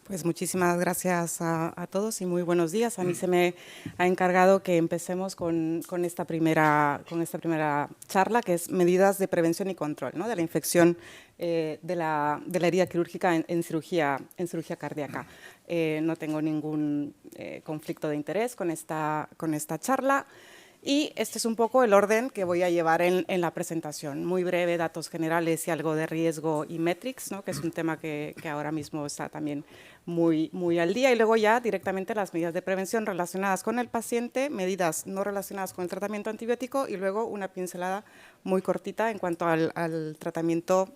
Pues muchísimas gracias a todos y muy buenos días. A mí se me ha encargado que empecemos con esta primera charla, que es medidas de prevención y control, ¿no?, de la infección de la herida quirúrgica en cirugía cardíaca. No tengo ningún conflicto de interés con esta charla. Y este es un poco el orden que voy a llevar en la presentación. Muy breve, datos generales y algo de riesgo y metrics, ¿no?, que es un tema que ahora mismo está también muy al día. Y luego ya directamente las medidas de prevención relacionadas con el paciente, medidas no relacionadas con el tratamiento antibiótico y luego una pincelada muy cortita en cuanto al tratamiento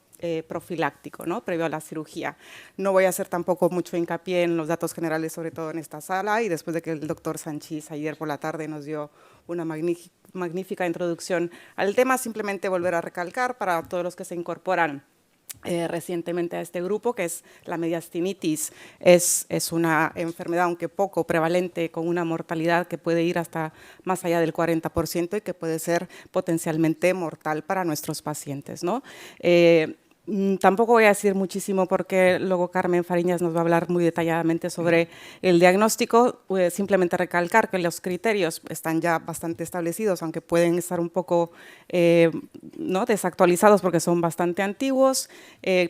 profiláctico, ¿no?, previo a la cirugía. No voy a hacer tampoco mucho hincapié en los datos generales, sobre todo en esta sala, y después de que el doctor Sanchís ayer por la tarde nos dio una magnífica introducción al tema, simplemente volver a recalcar para todos los que se incorporan recientemente a este grupo, que es la mediastinitis. Es una enfermedad, aunque poco prevalente, con una mortalidad que puede ir hasta más allá del 40% y que puede ser potencialmente mortal para nuestros pacientes, ¿no? Tampoco voy a decir muchísimo porque luego Carmen Fariñas nos va a hablar muy detalladamente sobre el diagnóstico. Simplemente recalcar que los criterios están ya bastante establecidos, aunque pueden estar un poco ¿no?, desactualizados porque son bastante antiguos,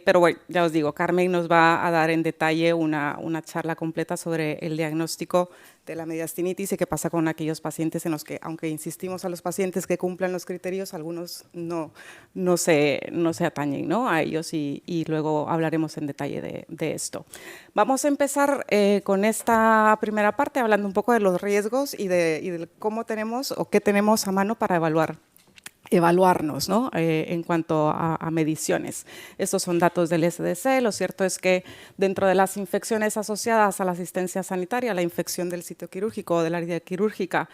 pero bueno, ya os digo, Carmen nos va a dar en detalle una charla completa sobre el diagnóstico de la mediastinitis y qué pasa con aquellos pacientes en los que, aunque insistimos a los pacientes que cumplan los criterios, algunos no se atañen, ¿no?, a ellos, y luego hablaremos en detalle de esto. Vamos a empezar con esta primera parte hablando un poco de los riesgos y de cómo tenemos o qué tenemos a mano para evaluarnos, ¿no?, en cuanto a mediciones. Estos son datos del SDC. Lo cierto es que dentro de las infecciones asociadas a la asistencia sanitaria, la infección del sitio quirúrgico o de la herida quirúrgica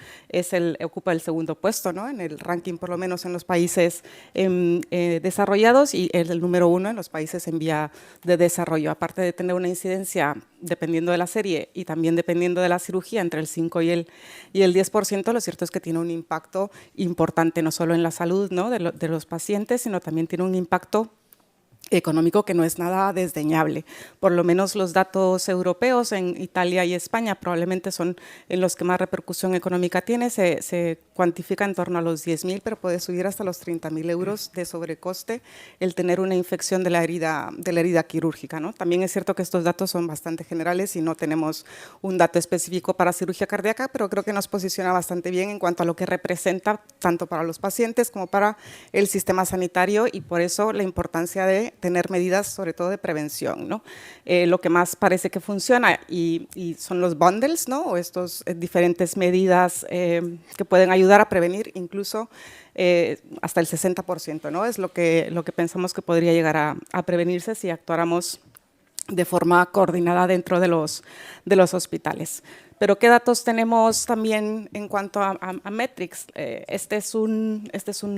ocupa el segundo puesto, ¿no?, en el ranking, por lo menos en los países desarrollados, y el número 1 en los países en vía de desarrollo. Aparte de tener una incidencia, dependiendo de la serie y también dependiendo de la cirugía, entre el 5 y el 10%, lo cierto es que tiene un impacto importante, no solo en la salud, ¿no?, de los pacientes, sino también tiene un impacto económico que no es nada desdeñable. Por lo menos los datos europeos en Italia y España probablemente son en los que más repercusión económica tiene. Se cuantifica en torno a los 10.000, pero puede subir hasta los 30.000 euros de sobrecoste el tener una infección de la herida quirúrgica, ¿no? También es cierto que estos datos son bastante generales y no tenemos un dato específico para cirugía cardíaca, pero creo que nos posiciona bastante bien en cuanto a lo que representa tanto para los pacientes como para el sistema sanitario, y por eso la importancia de tener medidas sobre todo de prevención, ¿no? Lo que más parece que funciona y son los bundles, ¿no?, o estos diferentes medidas que pueden ayudar a prevenir incluso hasta el 60%, ¿no? Es lo que pensamos que podría llegar a prevenirse si actuáramos de forma coordinada dentro de los hospitales. Pero ¿qué datos tenemos también en cuanto a metrics? Este es un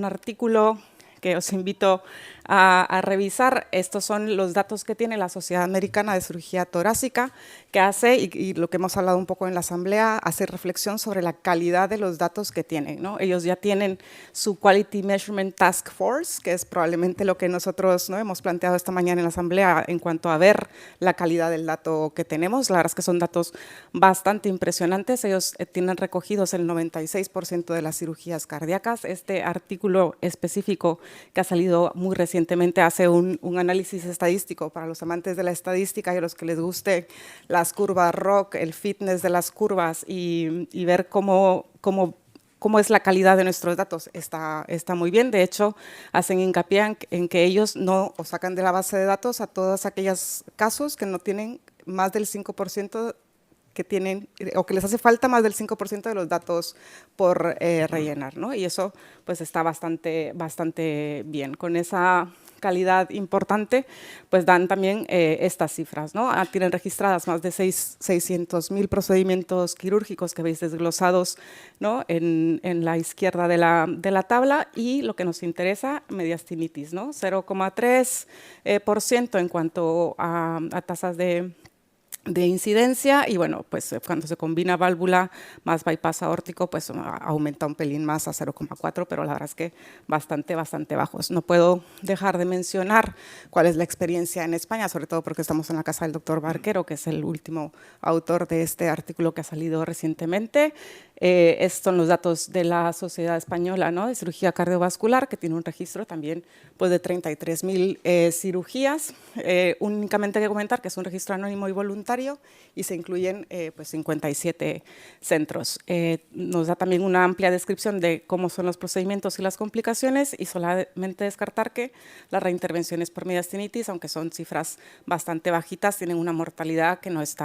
artículo que os invito a revisar. Estos son los datos que tiene la Sociedad Americana de Cirugía Torácica, que hace, y lo que hemos hablado un poco en la asamblea, hace reflexión sobre la calidad de los datos que tienen, ¿no? Ellos ya tienen su Quality Measurement Task Force, que es probablemente lo que nosotros, ¿no?, hemos planteado esta mañana en la asamblea en cuanto a ver la calidad del dato que tenemos. La verdad es que son datos bastante impresionantes. Ellos tienen recogidos el 96% de las cirugías cardíacas. Este artículo específico que ha salido muy recientemente hace un análisis estadístico para los amantes de la estadística y a los que les guste las curvas ROC, el fitness de las curvas y ver cómo es la calidad de nuestros datos. Está muy bien. De hecho, hacen hincapié en que ellos no sacan de la base de datos a todos aquellos casos que no tienen más del 5%, que tienen o que les hace falta más del 5% de los datos por rellenar, ¿no? Y eso pues está bastante bien. Con esa calidad importante, pues dan también estas cifras, ¿no? Tienen registradas más de 600.000 procedimientos quirúrgicos que veis desglosados, ¿no?, en la izquierda de la tabla, y lo que nos interesa, mediastinitis, ¿no? 0,3% en cuanto a tasas de de incidencia y bueno, pues cuando se combina válvula más bypass aórtico, pues aumenta un pelín más a 0,4, pero la verdad es que bastante bajos. No puedo dejar de mencionar cuál es la experiencia en España, sobre todo porque estamos en la casa del doctor Barquero, que es el último autor de este artículo que ha salido recientemente. Estos son los datos de la Sociedad Española, ¿no?, de Cirugía Cardiovascular, que tiene un registro también pues, de 33.000 cirugías. Únicamente hay que comentar que es un registro anónimo y voluntario y se incluyen pues 57 centros. Nos da también una amplia descripción de cómo son los procedimientos y las complicaciones y solamente descartar que las reintervenciones por mediastinitis, aunque son cifras bastante bajitas, tienen una mortalidad que no es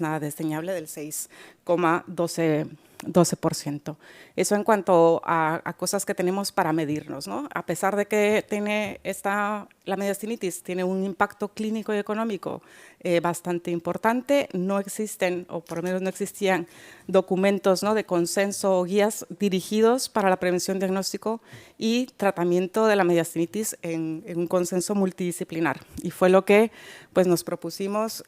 nada desdeñable del 6,12%. Eso en cuanto a cosas que tenemos para medirnos, ¿no? A pesar de que la mediastinitis tiene un impacto clínico y económico bastante importante, no existen, o por lo menos no existían, documentos, ¿no?, de consenso o guías dirigidos para la prevención, diagnóstico y tratamiento de la mediastinitis en un consenso multidisciplinar. Y fue lo que pues, nos propusimos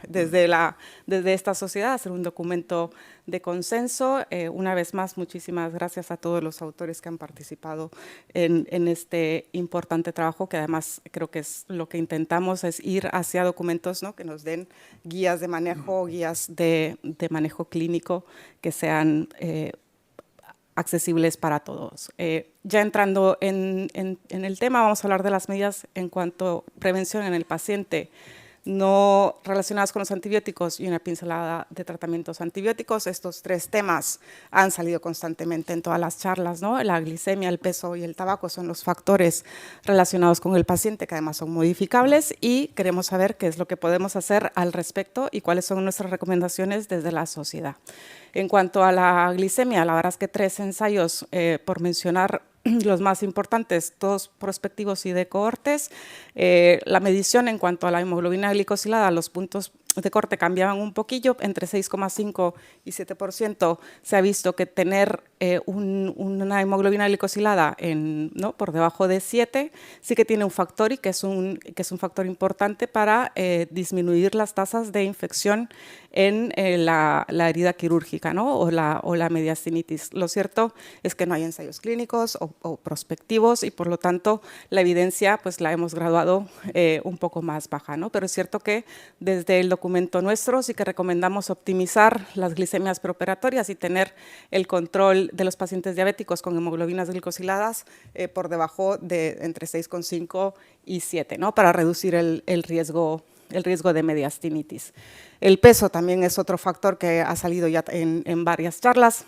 desde esta sociedad, hacer un documento de consenso. Una vez más, muchísimas gracias a todos los autores que han participado en este importante trabajo, que además creo que es lo que intentamos, es ir hacia documentos, ¿no?, que nos den guías de manejo, guías de manejo clínico que sean accesibles para todos. Ya entrando en el tema, vamos a hablar de las medidas en cuanto a prevención en el paciente no relacionadas con los antibióticos y una pincelada de tratamientos antibióticos. Estos tres temas han salido constantemente en todas las charlas, ¿no? La glicemia, el peso y el tabaco son los factores relacionados con el paciente, que además son modificables, y queremos saber qué es lo que podemos hacer al respecto y cuáles son nuestras recomendaciones desde la sociedad. En cuanto a la glicemia, la verdad es que 3 ensayos, por mencionar los más importantes, todos prospectivos y de cohortes. La medición en cuanto a la hemoglobina glicosilada, los puntos de corte cambiaban un poquillo, entre 6,5 y 7%. Se ha visto que tener una hemoglobina glicosilada ¿no?, por debajo de 7 sí que tiene un factor y que es un factor importante para disminuir las tasas de infección en la herida quirúrgica, ¿no?, o la mediastinitis. Lo cierto es que no hay ensayos clínicos o prospectivos y por lo tanto la evidencia pues la hemos graduado un poco más baja, ¿no? Pero es cierto que desde el documento nuestro sí que recomendamos optimizar las glicemias preoperatorias y tener el control de los pacientes diabéticos con hemoglobinas glicosiladas por debajo de entre 6,5 y 7, ¿no?, para reducir el riesgo de mediastinitis. El peso también es otro factor que ha salido ya en varias charlas.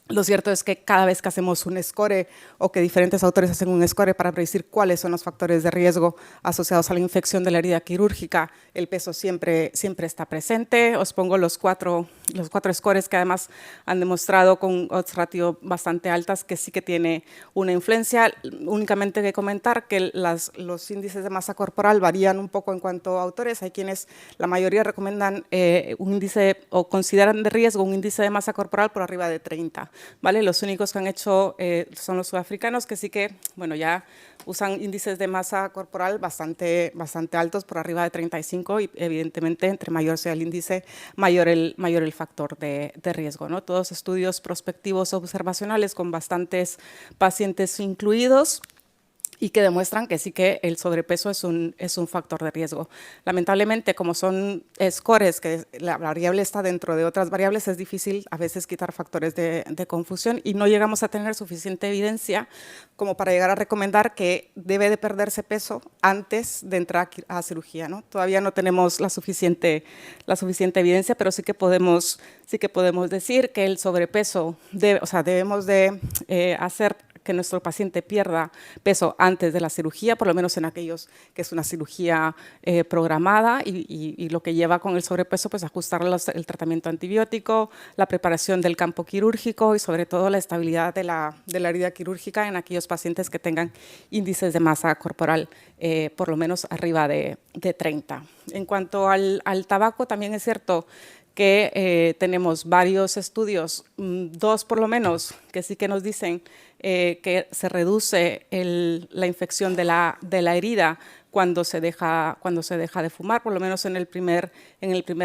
Lo cierto es que cada vez que hacemos un score o que diferentes autores hacen un score para predecir cuáles son los factores de riesgo asociados a la infección de la herida quirúrgica, el peso siempre está presente. Os pongo los cuatro scores que además han demostrado con odds ratio bastante altas que sí que tiene una influencia. Únicamente hay que comentar que los índices de masa corporal varían un poco en cuanto a autores. Hay quienes, la mayoría recomiendan un índice o consideran de riesgo un índice de masa corporal por arriba de 30. ¿Vale? Los únicos que han hecho son los sudafricanos, que sí que, bueno, ya usan índices de masa corporal bastante altos, por arriba de 35, y evidentemente entre mayor sea el índice, mayor el factor de riesgo, ¿no? Todos estudios prospectivos observacionales con bastantes pacientes incluidos y que demuestran que sí que el sobrepeso es un factor de riesgo. Lamentablemente, como son scores, que la variable está dentro de otras variables, es difícil a veces quitar factores de confusión y no llegamos a tener suficiente evidencia como para llegar a recomendar que debe de perderse peso antes de entrar a cirugía, ¿no? Todavía no tenemos la suficiente evidencia, pero sí que podemos decir que el sobrepeso, debemos de hacer que nuestro paciente pierda peso antes de la cirugía, por lo menos en aquellos que es una cirugía programada y lo que lleva con el sobrepeso, pues ajustar el tratamiento antibiótico, la preparación del campo quirúrgico y sobre todo la estabilidad de la herida quirúrgica en aquellos pacientes que tengan índices de masa corporal por lo menos arriba de 30. En cuanto al tabaco, también es cierto que tenemos varios estudios, 2 por lo menos, que sí que nos dicen que se reduce la infección de la herida cuando se deja de fumar, por lo menos en el primer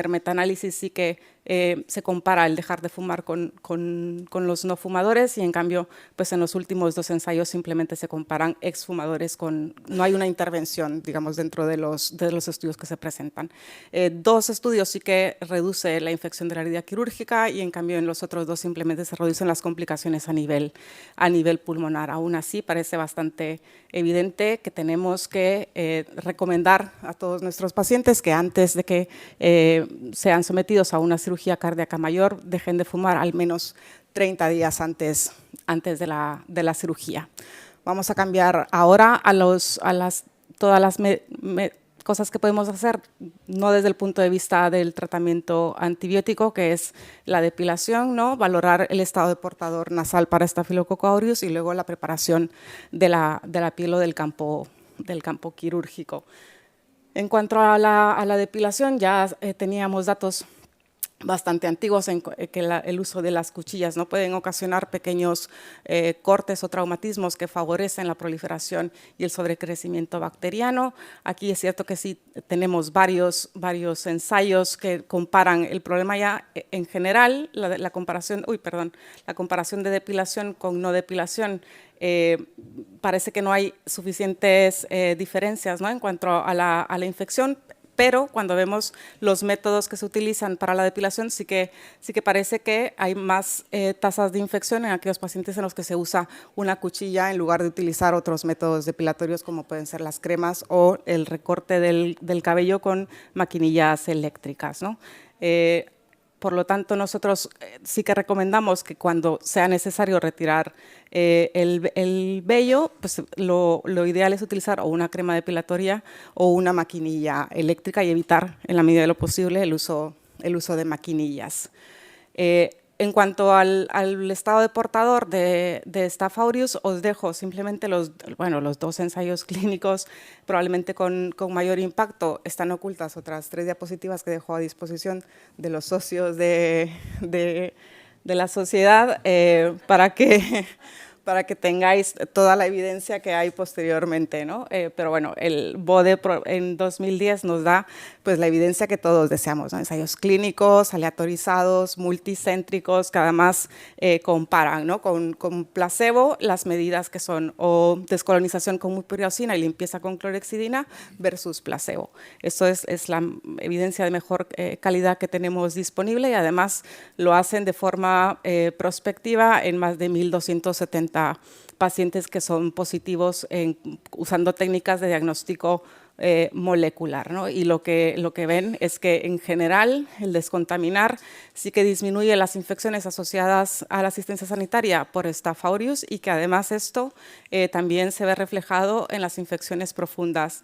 metaanálisis sí que se compara el dejar de fumar con los no fumadores y en cambio pues en los últimos 2 ensayos simplemente se comparan exfumadores no hay una intervención, digamos, dentro de los estudios que se presentan. 2 estudios sí que reduce la infección de la herida quirúrgica y en cambio en los otros 2 simplemente se reducen las complicaciones a nivel pulmonar. Aún así parece bastante evidente que tenemos que recomendar a todos nuestros pacientes que antes de que sean sometidos a una cirugía cardíaca mayor dejen de fumar al menos 30 días antes de la cirugía. Vamos a cambiar ahora a todas las cosas que podemos hacer, no desde el punto de vista del tratamiento antibiótico, que es la depilación, ¿no? Valorar el estado de portador nasal para Staphylococcus aureus y luego la preparación de la piel o del campo quirúrgico. En cuanto a la depilación, ya teníamos datos bastante antiguos en que el uso de las cuchillas no pueden ocasionar pequeños cortes o traumatismos que favorecen la proliferación y el sobrecrecimiento bacteriano. Aquí es cierto que sí tenemos varios ensayos que comparan el problema ya en general, la comparación de depilación con no depilación. Parece que no hay suficientes diferencias, ¿no? En cuanto a la infección, pero cuando vemos los métodos que se utilizan para la depilación, sí que parece que hay más tasas de infección en aquellos pacientes en los que se usa una cuchilla en lugar de utilizar otros métodos depilatorios como pueden ser las cremas o el recorte del cabello con maquinillas eléctricas, ¿no? Por lo tanto, nosotros sí que recomendamos que cuando sea necesario retirar el vello, pues lo ideal es utilizar o una crema depilatoria o una maquinilla eléctrica y evitar, en la medida de lo posible, el uso de maquinillas. En cuanto al estado de portador de Staph aureus, os dejo simplemente los 2 ensayos clínicos, probablemente con mayor impacto. Están ocultas otras 3 diapositivas que dejo a disposición de los socios de la sociedad para que tengáis toda la evidencia que hay posteriormente, ¿no? Pero bueno, el BODE en 2010 nos da pues, la evidencia que todos deseamos, ¿no? Ensayos clínicos, aleatorizados, multicéntricos, que además comparan, ¿no? con placebo las medidas que son o descolonización con mupirocina y limpieza con clorhexidina versus placebo. Esto es la evidencia de mejor calidad que tenemos disponible y además lo hacen de forma prospectiva en más de 1.270 pacientes que son positivos usando técnicas de diagnóstico molecular, ¿no? Y lo que ven es que en general el descontaminar sí que disminuye las infecciones asociadas a la asistencia sanitaria por Staph aureus y que además esto también se ve reflejado en las infecciones profundas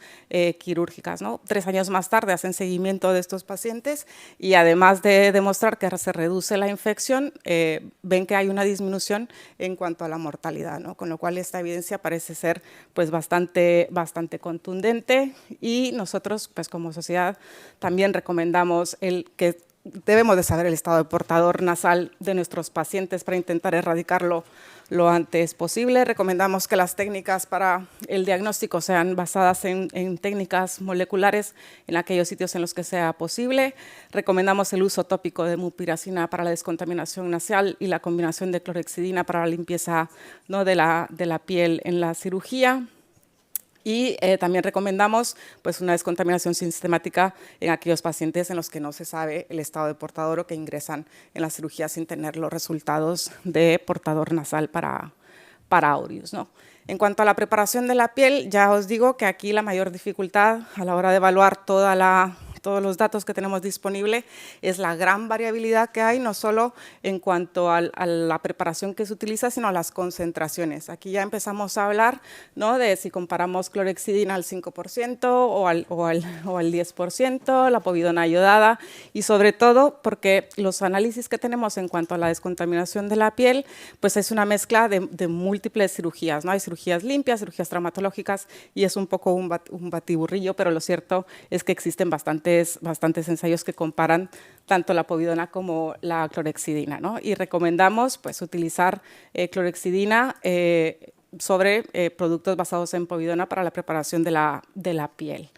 quirúrgicas, ¿no? 3 años más tarde hacen seguimiento de estos pacientes y además de demostrar que se reduce la infección, ven que hay una disminución en cuanto a la mortalidad, ¿no? Con lo cual esta evidencia parece ser pues, bastante contundente. Y nosotros, pues como sociedad, también recomendamos que debemos de saber el estado de portador nasal de nuestros pacientes para intentar erradicarlo lo antes posible. Recomendamos que las técnicas para el diagnóstico sean basadas en técnicas moleculares en aquellos sitios en los que sea posible. Recomendamos el uso tópico de mupiracina para la descontaminación nasal y la combinación de clorhexidina para la limpieza, ¿no? de la piel en la cirugía. Y también recomendamos pues, una descontaminación sistemática en aquellos pacientes en los que no se sabe el estado de portador o que ingresan en la cirugía sin tener los resultados de portador nasal para aureus, ¿no? En cuanto a la preparación de la piel, ya os digo que aquí la mayor dificultad a la hora de evaluar todos los datos que tenemos disponibles es la gran variabilidad que hay, no solo en cuanto a la preparación que se utiliza, sino a las concentraciones. Aquí ya empezamos a hablar, ¿no? De si comparamos clorhexidina al 5% o al 10%, la povidona iodada y sobre todo porque los análisis que tenemos en cuanto a la descontaminación de la piel, pues es una mezcla de múltiples cirugías, ¿no? Hay cirugías limpias, cirugías traumatológicas y es un poco un batiburrillo, pero lo cierto es que existen bastantes ensayos que comparan tanto la povidona como la clorhexidina, ¿no? Y recomendamos pues, utilizar clorhexidina sobre productos basados en povidona para la preparación de la piel.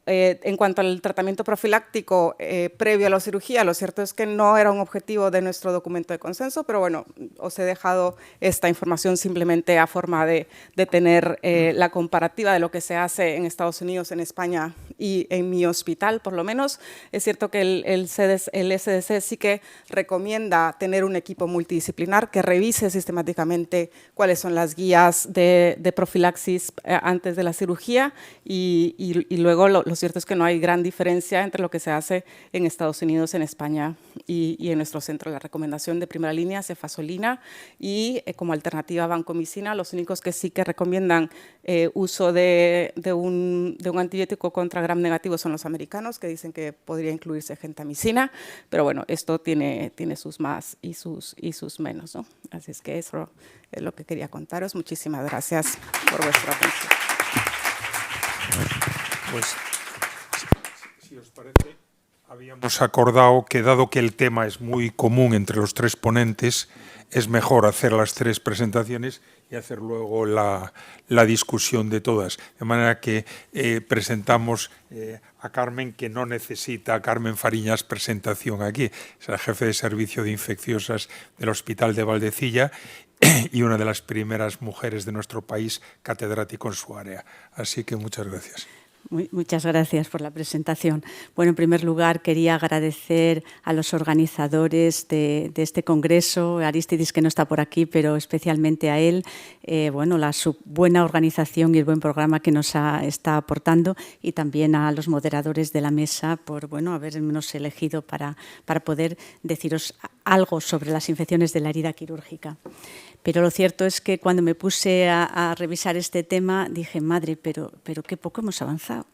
En cuanto al tratamiento profiláctico previo a la cirugía, lo cierto es que no era un objetivo de nuestro documento de consenso, pero bueno, os he dejado esta información simplemente a forma de tener la comparativa de lo que se hace en Estados Unidos, en España y en mi hospital, por lo menos. Es cierto que el SDC sí que recomienda tener un equipo multidisciplinar que revise sistemáticamente cuáles son las guías de profilaxis antes de la cirugía y luego lo cierto es que no hay gran diferencia entre lo que se hace en Estados Unidos, en España y en nuestro centro. La recomendación de primera línea es cefazolina y como alternativa vancomicina. Los únicos que sí que recomiendan uso de un antibiótico contra gram negativo son los americanos, que dicen que podría incluirse gentamicina, pero bueno, esto tiene sus más y sus menos, ¿no? Así es que eso es lo que quería contaros. Muchísimas gracias por vuestra atención. Pues, si os parece, habíamos acordado que dado que el tema es muy común entre los tres ponentes, es mejor hacer las tres presentaciones y hacer luego la discusión de todas. De manera que presentamos a Carmen, que no necesita, a Carmen Fariñas, presentación aquí. Es la jefe de servicio de infecciosas del Hospital de Valdecilla y una de las primeras mujeres de nuestro país catedrático en su área. Así que muchas gracias. Muchas gracias por la presentación. Bueno, en primer lugar, quería agradecer a los organizadores de este congreso, Arístides, que no está por aquí, pero especialmente a él, su buena organización y el buen programa que nos está aportando, y también a los moderadores de la mesa por habernos elegido para poder deciros algo sobre las infecciones de la herida quirúrgica. Pero lo cierto es que cuando me puse a revisar este tema dije, madre, pero qué poco hemos avanzado.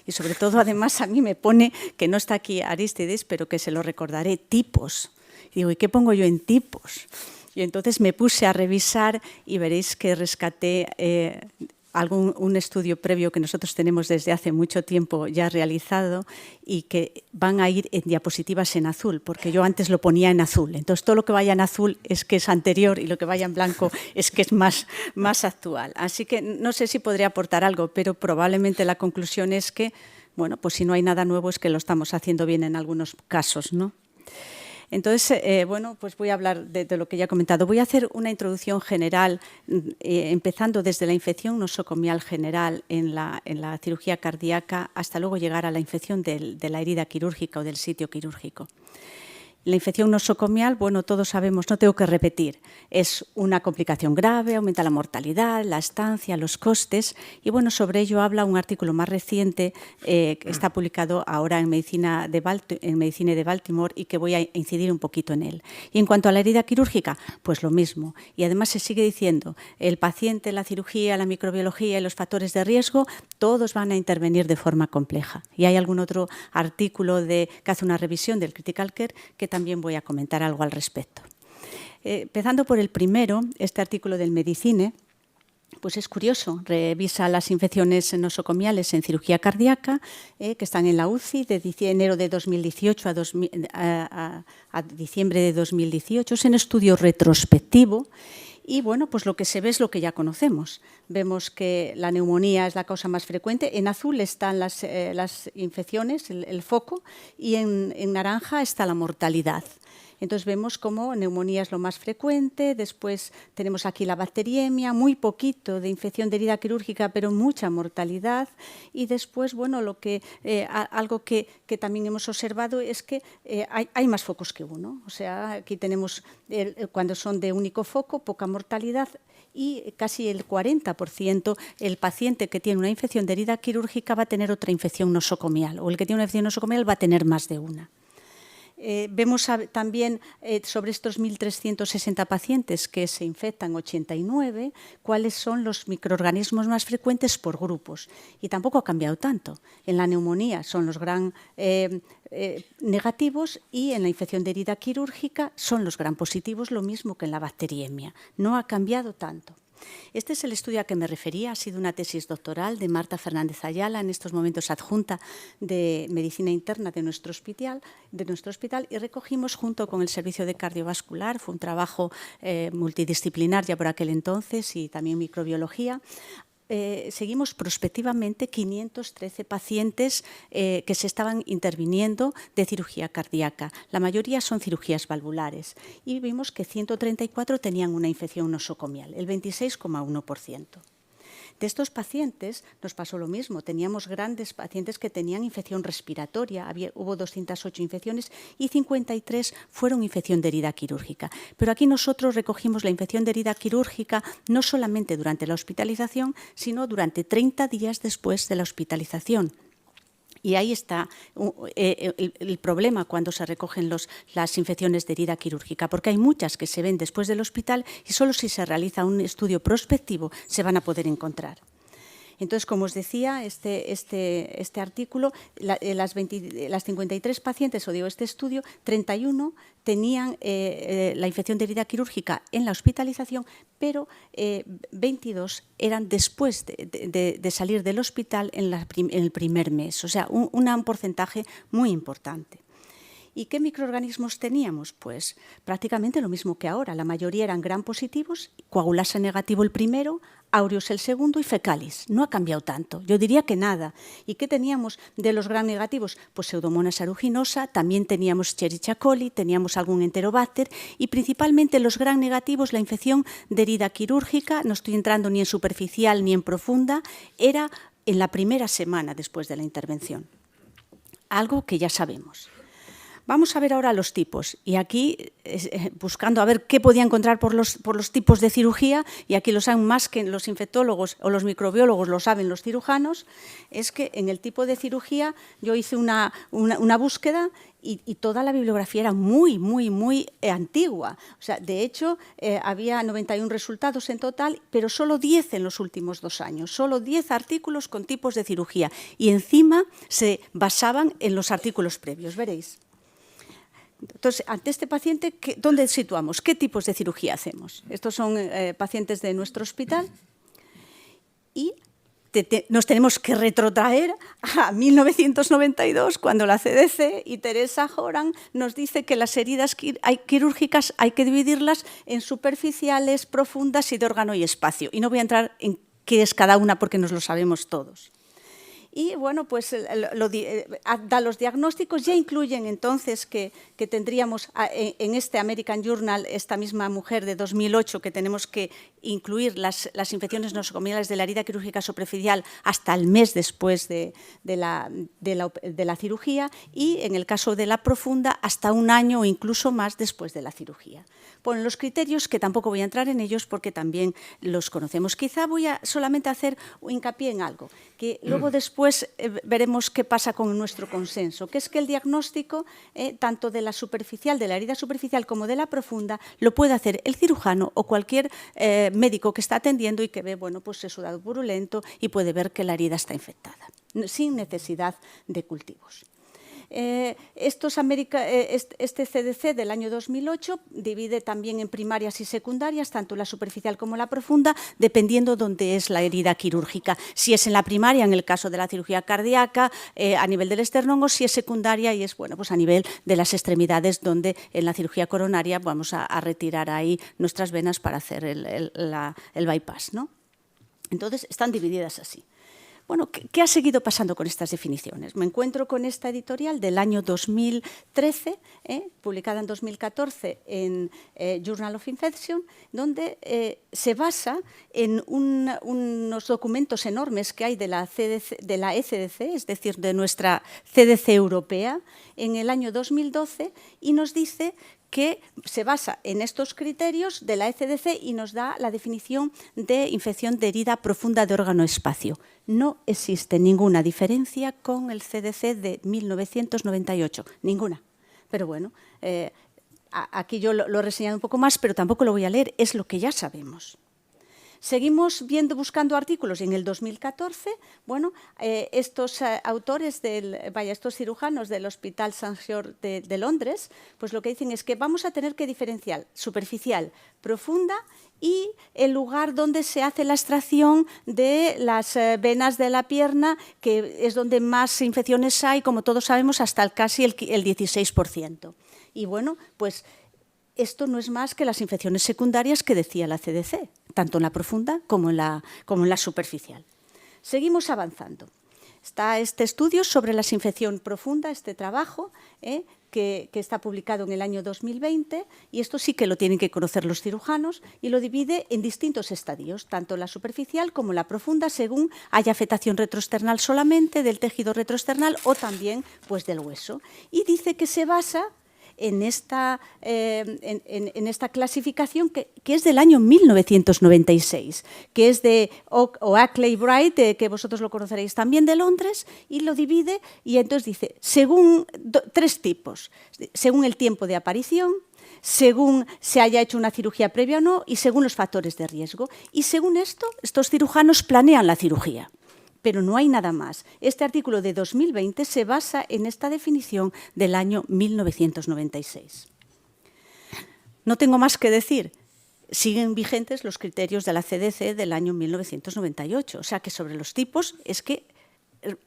Y sobre todo, además, a mí me pone, que no está aquí Arístides, pero que se lo recordaré, tipos. Y digo, ¿y qué pongo yo en tipos? Y entonces me puse a revisar y veréis que rescaté un estudio previo que nosotros tenemos desde hace mucho tiempo ya realizado y que van a ir en diapositivas en azul, porque yo antes lo ponía en azul. Entonces, todo lo que vaya en azul es que es anterior y lo que vaya en blanco es que es más actual. Así que no sé si podría aportar algo, pero probablemente la conclusión es que, bueno, pues si no hay nada nuevo es que lo estamos haciendo bien en algunos casos, ¿no? Entonces, pues voy a hablar de lo que ya he comentado. Voy a hacer una introducción general, empezando desde la infección nosocomial general en la cirugía cardíaca hasta luego llegar a la infección de la herida quirúrgica o del sitio quirúrgico. La infección nosocomial, bueno, todos sabemos, no tengo que repetir, es una complicación grave, aumenta la mortalidad, la estancia, los costes, y bueno, sobre ello habla un artículo más reciente que está publicado ahora en Medicina de Baltimore y que voy a incidir un poquito en él. Y en cuanto a la herida quirúrgica, pues lo mismo. Y además se sigue diciendo, el paciente, la cirugía, la microbiología y los factores de riesgo, todos van a intervenir de forma compleja. Y hay algún otro artículo que hace una revisión del Critical Care que también voy a comentar algo al respecto. Empezando por el primero, este artículo del Medicine, pues es curioso, revisa las infecciones nosocomiales en cirugía cardíaca que están en la UCI de enero de 2018 a diciembre de 2018. Es un estudio retrospectivo. Y bueno, pues lo que se ve es lo que ya conocemos. Vemos que la neumonía es la causa más frecuente. En azul están las infecciones, el foco, y en naranja está la mortalidad. Entonces vemos cómo neumonía es lo más frecuente, después tenemos aquí la bacteriemia, muy poquito de infección de herida quirúrgica, pero mucha mortalidad. Y después, bueno, algo que también hemos observado es que hay más focos que uno. O sea, aquí tenemos, cuando son de único foco, poca mortalidad, y casi el 40% el paciente que tiene una infección de herida quirúrgica va a tener otra infección nosocomial, o el que tiene una infección nosocomial va a tener más de una. Vemos también sobre estos 1.360 pacientes que se infectan 89, cuáles son los microorganismos más frecuentes por grupos. Y tampoco ha cambiado tanto. En la neumonía son los gram negativos y en la infección de herida quirúrgica son los gram positivos, lo mismo que en la bacteriemia. No ha cambiado tanto. Este es el estudio a que me refería, ha sido una tesis doctoral de Marta Fernández Ayala, en estos momentos adjunta de Medicina Interna de nuestro hospital, y recogimos junto con el Servicio de Cardiovascular, fue un trabajo multidisciplinar ya por aquel entonces y también microbiología. Seguimos prospectivamente 513 pacientes que se estaban interviniendo de cirugía cardíaca. La mayoría son cirugías valvulares y vimos que 134 tenían una infección nosocomial, el 26,1%. De estos pacientes nos pasó lo mismo. Teníamos grandes pacientes que tenían infección respiratoria. Hubo 208 infecciones y 53 fueron infección de herida quirúrgica. Pero aquí nosotros recogimos la infección de herida quirúrgica no solamente durante la hospitalización, sino durante 30 días después de la hospitalización. Y ahí está el problema cuando se recogen las infecciones de herida quirúrgica, porque hay muchas que se ven después del hospital y solo si se realiza un estudio prospectivo se van a poder encontrar. Entonces, como os decía, este artículo, las 53 pacientes, o digo, este estudio, 31 tenían la infección de herida quirúrgica en la hospitalización, pero 22 eran después de salir del hospital en el primer mes, o sea, un porcentaje muy importante. ¿Y qué microorganismos teníamos? Pues prácticamente lo mismo que ahora. La mayoría eran gram positivos, coagulasa negativo el primero, aureus el segundo y fecalis. No ha cambiado tanto. Yo diría que nada. ¿Y qué teníamos de los gram negativos? Pues Pseudomonas aeruginosa, también teníamos Escherichia coli, teníamos algún Enterobacter y principalmente los gram negativos, la infección de herida quirúrgica, no estoy entrando ni en superficial ni en profunda, era en la primera semana después de la intervención. Algo que ya sabemos. Vamos a ver ahora los tipos, y aquí buscando a ver qué podía encontrar por los tipos de cirugía, y aquí lo saben más que los infectólogos o los microbiólogos, lo saben los cirujanos, es que en el tipo de cirugía yo hice una búsqueda y toda la bibliografía era muy antigua. O sea, de hecho, había 91 resultados en total, pero solo 10 en los últimos 2 años, solo 10 artículos con tipos de cirugía, y encima se basaban en los artículos previos, veréis. Entonces, ante este paciente, ¿dónde situamos? ¿Qué tipos de cirugía hacemos? Estos son pacientes de nuestro hospital y nos tenemos que retrotraer a 1992, cuando la CDC y Teresa Horan nos dice que las heridas quirúrgicas hay que dividirlas en superficiales, profundas y de órgano y espacio. Y no voy a entrar en qué es cada una porque nos lo sabemos todos. Y bueno, pues da los diagnósticos, ya incluyen entonces que tendríamos en este American Journal, esta misma mujer de 2008, que tenemos que incluir las infecciones nosocomiales de la herida quirúrgica superficial hasta el mes después de la cirugía, y en el caso de la profunda hasta 1 año o incluso más después de la cirugía. Ponen los criterios, que tampoco voy a entrar en ellos porque también los conocemos. Quizá voy a solamente hacer hincapié en algo, que luego después veremos qué pasa con nuestro consenso, que es que el diagnóstico, tanto de la superficial, de la herida superficial como de la profunda, lo puede hacer el cirujano o cualquier médico que está atendiendo y que ve, bueno, pues exudado purulento y puede ver que la herida está infectada, sin necesidad de cultivos. Este CDC del año 2008 divide también en primarias y secundarias, tanto la superficial como la profunda, dependiendo dónde es la herida quirúrgica. Si es en la primaria, en el caso de la cirugía cardíaca, a nivel del esternón, o si es secundaria y es, bueno, pues a nivel de las extremidades, donde en la cirugía coronaria vamos a retirar ahí nuestras venas para hacer el bypass, ¿no? Entonces, están divididas así. Bueno, ¿qué ha seguido pasando con estas definiciones? Me encuentro con esta editorial del año 2013, publicada en 2014 en Journal of Infection, donde se basa en unos documentos enormes que hay de la ECDC, es decir, de nuestra CDC europea, en el año 2012, y nos dice que se basa en estos criterios de la ECDC y nos da la definición de infección de herida profunda de órgano-espacio. No existe ninguna diferencia con el CDC de 1998, ninguna. Pero bueno, aquí yo lo he reseñado un poco más, pero tampoco lo voy a leer, es lo que ya sabemos. Seguimos buscando artículos y en el 2014, bueno, estos autores, estos cirujanos del Hospital St. George de Londres, pues lo que dicen es que vamos a tener que diferenciar superficial, profunda y el lugar donde se hace la extracción de las venas de la pierna, que es donde más infecciones hay, como todos sabemos, hasta casi el 16%. Y bueno, pues esto no es más que las infecciones secundarias que decía la CDC, tanto en la profunda como en la superficial. Seguimos avanzando. Está este estudio sobre la infección profunda, este trabajo, que está publicado en el año 2020, y esto sí que lo tienen que conocer los cirujanos, y lo divide en distintos estadios, tanto la superficial como la profunda, según haya afectación retroexternal solamente, del tejido retroexternal o también pues, del hueso. Y dice que se basa en esta clasificación que es del año 1996, que es de Oakley Bright, que vosotros lo conoceréis también, de Londres, y lo divide, y entonces dice, según tres tipos, según el tiempo de aparición, según se haya hecho una cirugía previa o no, y según los factores de riesgo. Y según esto, estos cirujanos planean la cirugía. Pero no hay nada más. Este artículo de 2020 se basa en esta definición del año 1996. No tengo más que decir. Siguen vigentes los criterios de la CDC del año 1998. O sea que sobre los tipos es que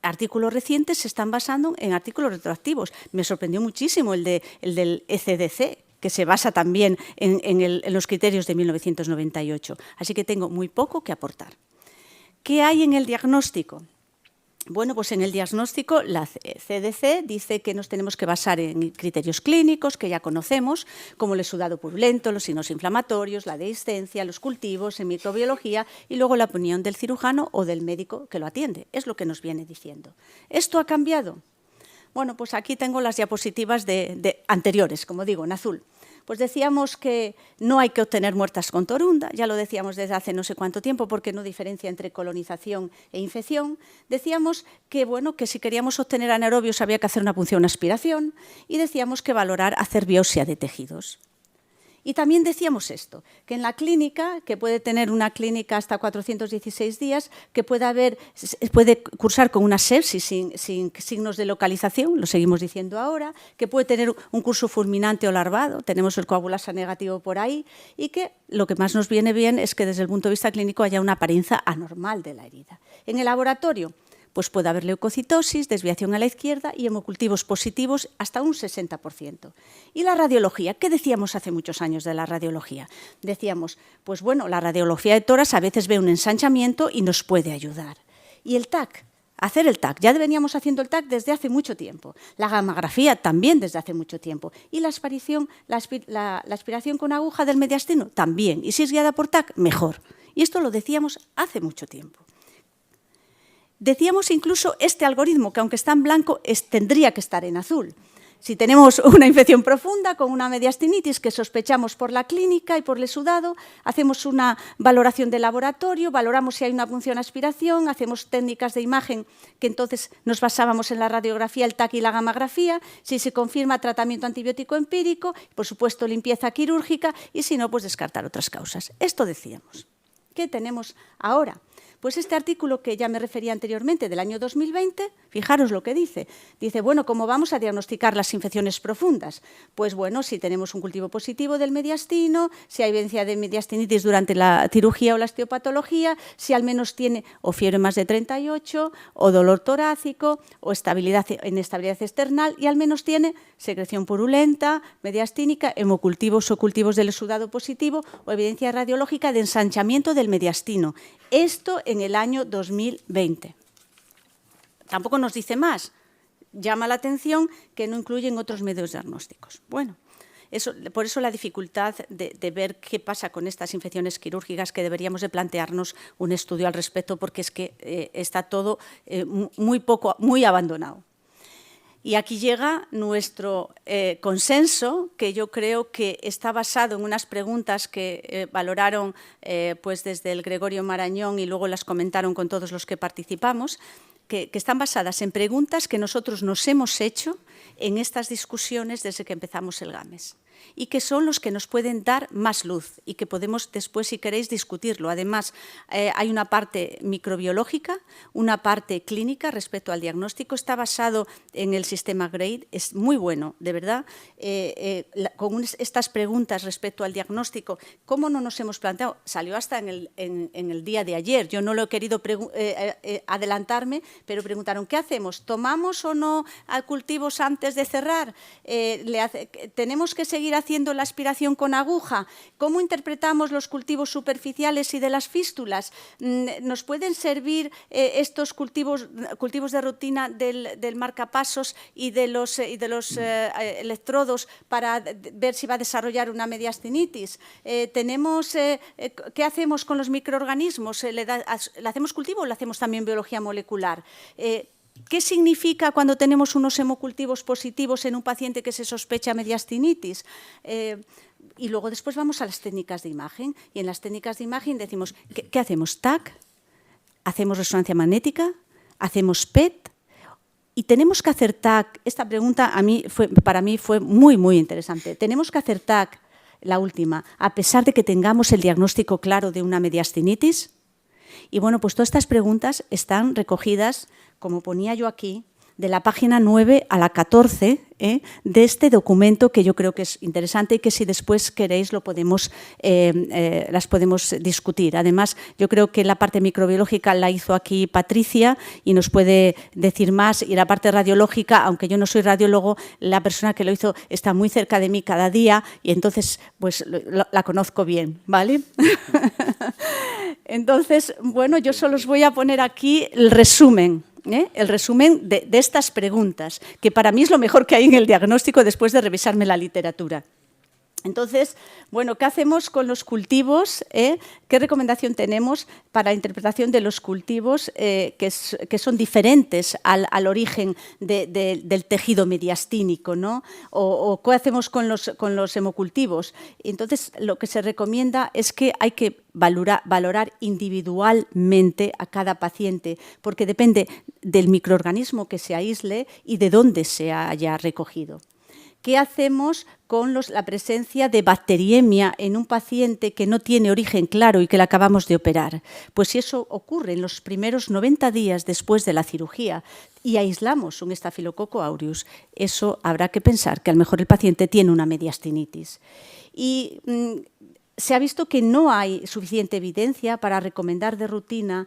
artículos recientes se están basando en artículos retroactivos. Me sorprendió muchísimo el del ECDC, que se basa también en los criterios de 1998. Así que tengo muy poco que aportar. ¿Qué hay en el diagnóstico? Bueno, pues en el diagnóstico la CDC dice que nos tenemos que basar en criterios clínicos que ya conocemos, como el exudado purulento, los signos inflamatorios, la dehiscencia, los cultivos, en microbiología y luego la opinión del cirujano o del médico que lo atiende. Es lo que nos viene diciendo. ¿Esto ha cambiado? Bueno, pues aquí tengo las diapositivas anteriores, como digo, en azul. Pues decíamos que no hay que obtener muestras con torunda, ya lo decíamos desde hace no sé cuánto tiempo porque no diferencia entre colonización e infección. Decíamos que, bueno, que si queríamos obtener anaerobios había que hacer una punción aspiración y decíamos que valorar hacer biopsia de tejidos. Y también decíamos esto, que en la clínica, que puede tener una clínica hasta 416 días, que puede cursar con una sepsis sin signos de localización, lo seguimos diciendo ahora, que puede tener un curso fulminante o larvado, tenemos el coagulasa negativo por ahí, y que lo que más nos viene bien es que desde el punto de vista clínico haya una apariencia anormal de la herida. En el laboratorio, pues puede haber leucocitosis, desviación a la izquierda y hemocultivos positivos hasta un 60%. ¿Y la radiología? ¿Qué decíamos hace muchos años de la radiología? Decíamos, pues bueno, la radiología de tórax a veces ve un ensanchamiento y nos puede ayudar. ¿Y el TAC? Hacer el TAC. Ya veníamos haciendo el TAC desde hace mucho tiempo. La gammagrafía también desde hace mucho tiempo. ¿Y la aspiración con aguja del mediastino? También. Y si es guiada por TAC, mejor. Y esto lo decíamos hace mucho tiempo. Decíamos incluso este algoritmo, que aunque está en blanco, tendría que estar en azul. Si tenemos una infección profunda con una mediastinitis que sospechamos por la clínica y por el exudado, hacemos una valoración de laboratorio, valoramos si hay una punción aspiración, hacemos técnicas de imagen que entonces nos basábamos en la radiografía, el TAC y la gammagrafía, si se confirma tratamiento antibiótico empírico, por supuesto limpieza quirúrgica y si no, pues descartar otras causas. Esto decíamos. ¿Qué tenemos ahora? Pues este artículo que ya me refería anteriormente, del año 2020, fijaros lo que dice. Dice, bueno, ¿cómo vamos a diagnosticar las infecciones profundas? Pues bueno, si tenemos un cultivo positivo del mediastino, si hay evidencia de mediastinitis durante la cirugía o la osteopatología, si al menos tiene o fiebre más de 38, o dolor torácico, o inestabilidad external, y al menos tiene secreción purulenta, mediastínica, hemocultivos o cultivos del exudado positivo, o evidencia radiológica de ensanchamiento del mediastino. Esto en el año 2020. Tampoco nos dice más. Llama la atención que no incluyen otros medios diagnósticos. Bueno, por eso la dificultad de ver qué pasa con estas infecciones quirúrgicas, que deberíamos de plantearnos un estudio al respecto, porque es que está todo muy abandonado. Y aquí llega nuestro consenso, que yo creo que está basado en unas preguntas que valoraron pues desde el Gregorio Marañón y luego las comentaron con todos los que participamos, que están basadas en preguntas que nosotros nos hemos hecho en estas discusiones desde que empezamos el GAMES. y que son los que nos pueden dar más luz y que podemos después, si queréis, discutirlo. Además, hay una parte microbiológica, una parte clínica respecto al diagnóstico. Está basado en el sistema GRADE, es muy bueno, de verdad. Con estas preguntas respecto al diagnóstico, ¿cómo no nos hemos planteado? Salió hasta en el día de ayer. Yo no lo he querido adelantarme, pero preguntaron, ¿qué hacemos? ¿Tomamos o no cultivos antes de cerrar? ¿Tenemos que seguir haciendo la aspiración con aguja? ¿Cómo interpretamos los cultivos superficiales y de las fístulas? ¿Nos pueden servir estos cultivos de rutina del marcapasos y de los electrodos para ver si va a desarrollar una mediastinitis? ¿Qué hacemos con los microorganismos? ¿Le hacemos cultivo o le hacemos también biología molecular? ¿Qué significa cuando tenemos unos hemocultivos positivos en un paciente que se sospecha mediastinitis? Y luego después vamos a las técnicas de imagen. Y en las técnicas de imagen decimos, ¿qué hacemos? ¿TAC? ¿Hacemos resonancia magnética? ¿Hacemos PET? Y tenemos que hacer TAC. Esta pregunta para mí fue muy, muy interesante. ¿Tenemos que hacer TAC, la última, a pesar de que tengamos el diagnóstico claro de una mediastinitis? Y bueno, pues todas estas preguntas están recogidas, como ponía yo aquí, de la página 9 a la 14 de este documento que yo creo que es interesante y que si después queréis las podemos discutir. Además, yo creo que la parte microbiológica la hizo aquí Patricia y nos puede decir más, y la parte radiológica, aunque yo no soy radiólogo, la persona que lo hizo está muy cerca de mí cada día y entonces pues la conozco bien, ¿vale? Entonces, bueno, yo solo os voy a poner aquí el resumen. El resumen de estas preguntas, que para mí es lo mejor que hay en el diagnóstico después de revisarme la literatura. Entonces, bueno, ¿qué hacemos con los cultivos? ¿Qué recomendación tenemos para la interpretación de los cultivos que son diferentes al origen del tejido mediastínico, ¿no? ¿O qué hacemos con los hemocultivos? Entonces, lo que se recomienda es que hay que valorar individualmente a cada paciente, porque depende del microorganismo que se aísle y de dónde se haya recogido. ¿Qué hacemos con la presencia de bacteriemia en un paciente que no tiene origen claro y que le acabamos de operar? Pues si eso ocurre en los primeros 90 días después de la cirugía y aislamos un Staphylococcus aureus, eso habrá que pensar que a lo mejor el paciente tiene una mediastinitis. Y se ha visto que no hay suficiente evidencia para recomendar de rutina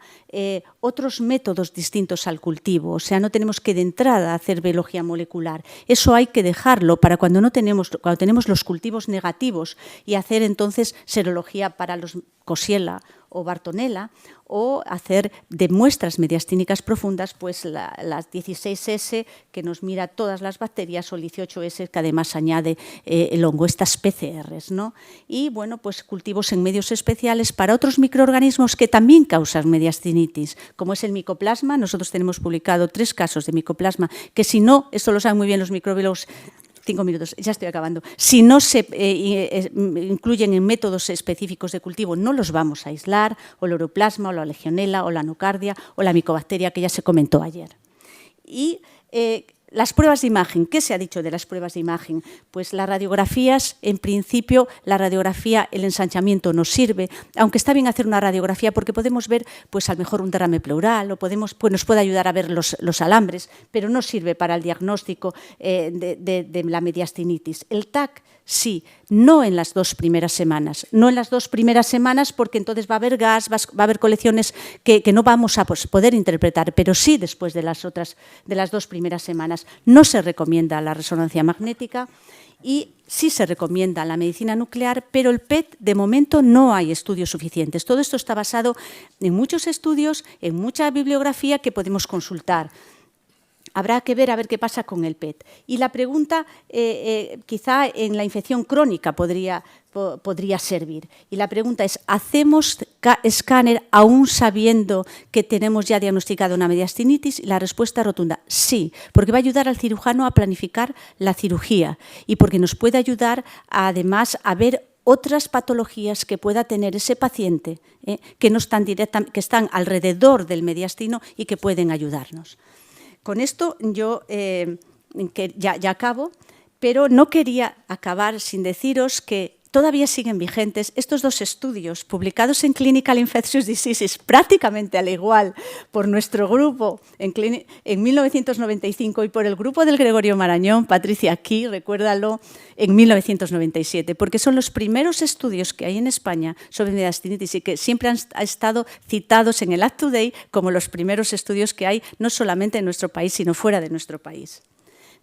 otros métodos distintos al cultivo. O sea, no tenemos que de entrada hacer biología molecular. Eso hay que dejarlo para cuando tenemos los cultivos negativos y hacer entonces serología para los Coxiella o Bartonella, o hacer de muestras mediastínicas profundas pues las 16S que nos mira todas las bacterias o el 18S que además añade el hongo, estas PCRs, ¿no? Y bueno, pues cultivos en medios especiales para otros microorganismos que también causan mediastinitis, como es el micoplasma. Nosotros tenemos publicado 3 casos de micoplasma que si no, esto lo saben muy bien los microbiólogos, 5 minutos, ya estoy acabando. Si no se incluyen en métodos específicos de cultivo, no los vamos a aislar, o el uroplasma, o la legionela, o la nocardia, o la micobacteria, que ya se comentó ayer. Y las pruebas de imagen, ¿qué se ha dicho de las pruebas de imagen? Pues las radiografías, en principio, la radiografía, el ensanchamiento nos sirve, aunque está bien hacer una radiografía porque podemos ver, pues a lo mejor un derrame pleural, o pues nos puede ayudar a ver los alambres, pero no sirve para el diagnóstico de la mediastinitis. El TAC, sí, no en las 2 primeras semanas. No en las 2 primeras semanas porque entonces va a haber gas, va a haber colecciones que no vamos a poder interpretar, pero sí después de las 2 primeras semanas. No se recomienda la resonancia magnética y sí se recomienda la medicina nuclear, pero el PET de momento no hay estudios suficientes. Todo esto está basado en muchos estudios, en mucha bibliografía que podemos consultar. Habrá que ver a ver qué pasa con el PET. Y la pregunta, quizá en la infección crónica podría servir. Y la pregunta es, ¿hacemos escáner aún sabiendo que tenemos ya diagnosticado una mediastinitis? Y la respuesta rotunda, sí, porque va a ayudar al cirujano a planificar la cirugía y porque nos puede ayudar además a ver otras patologías que pueda tener ese paciente que que están alrededor del mediastino y que pueden ayudarnos. Con esto yo ya acabo, Pero no quería acabar sin deciros que todavía siguen vigentes estos 2 estudios publicados en Clinical Infectious Diseases, prácticamente al igual por nuestro grupo en 1995 y por el grupo del Gregorio Marañón, Patricia aquí, recuérdalo, en 1997, porque son los primeros estudios que hay en España sobre mediastinitis y que siempre han estado citados en el Up to Date como los primeros estudios que hay, no solamente en nuestro país, sino fuera de nuestro país.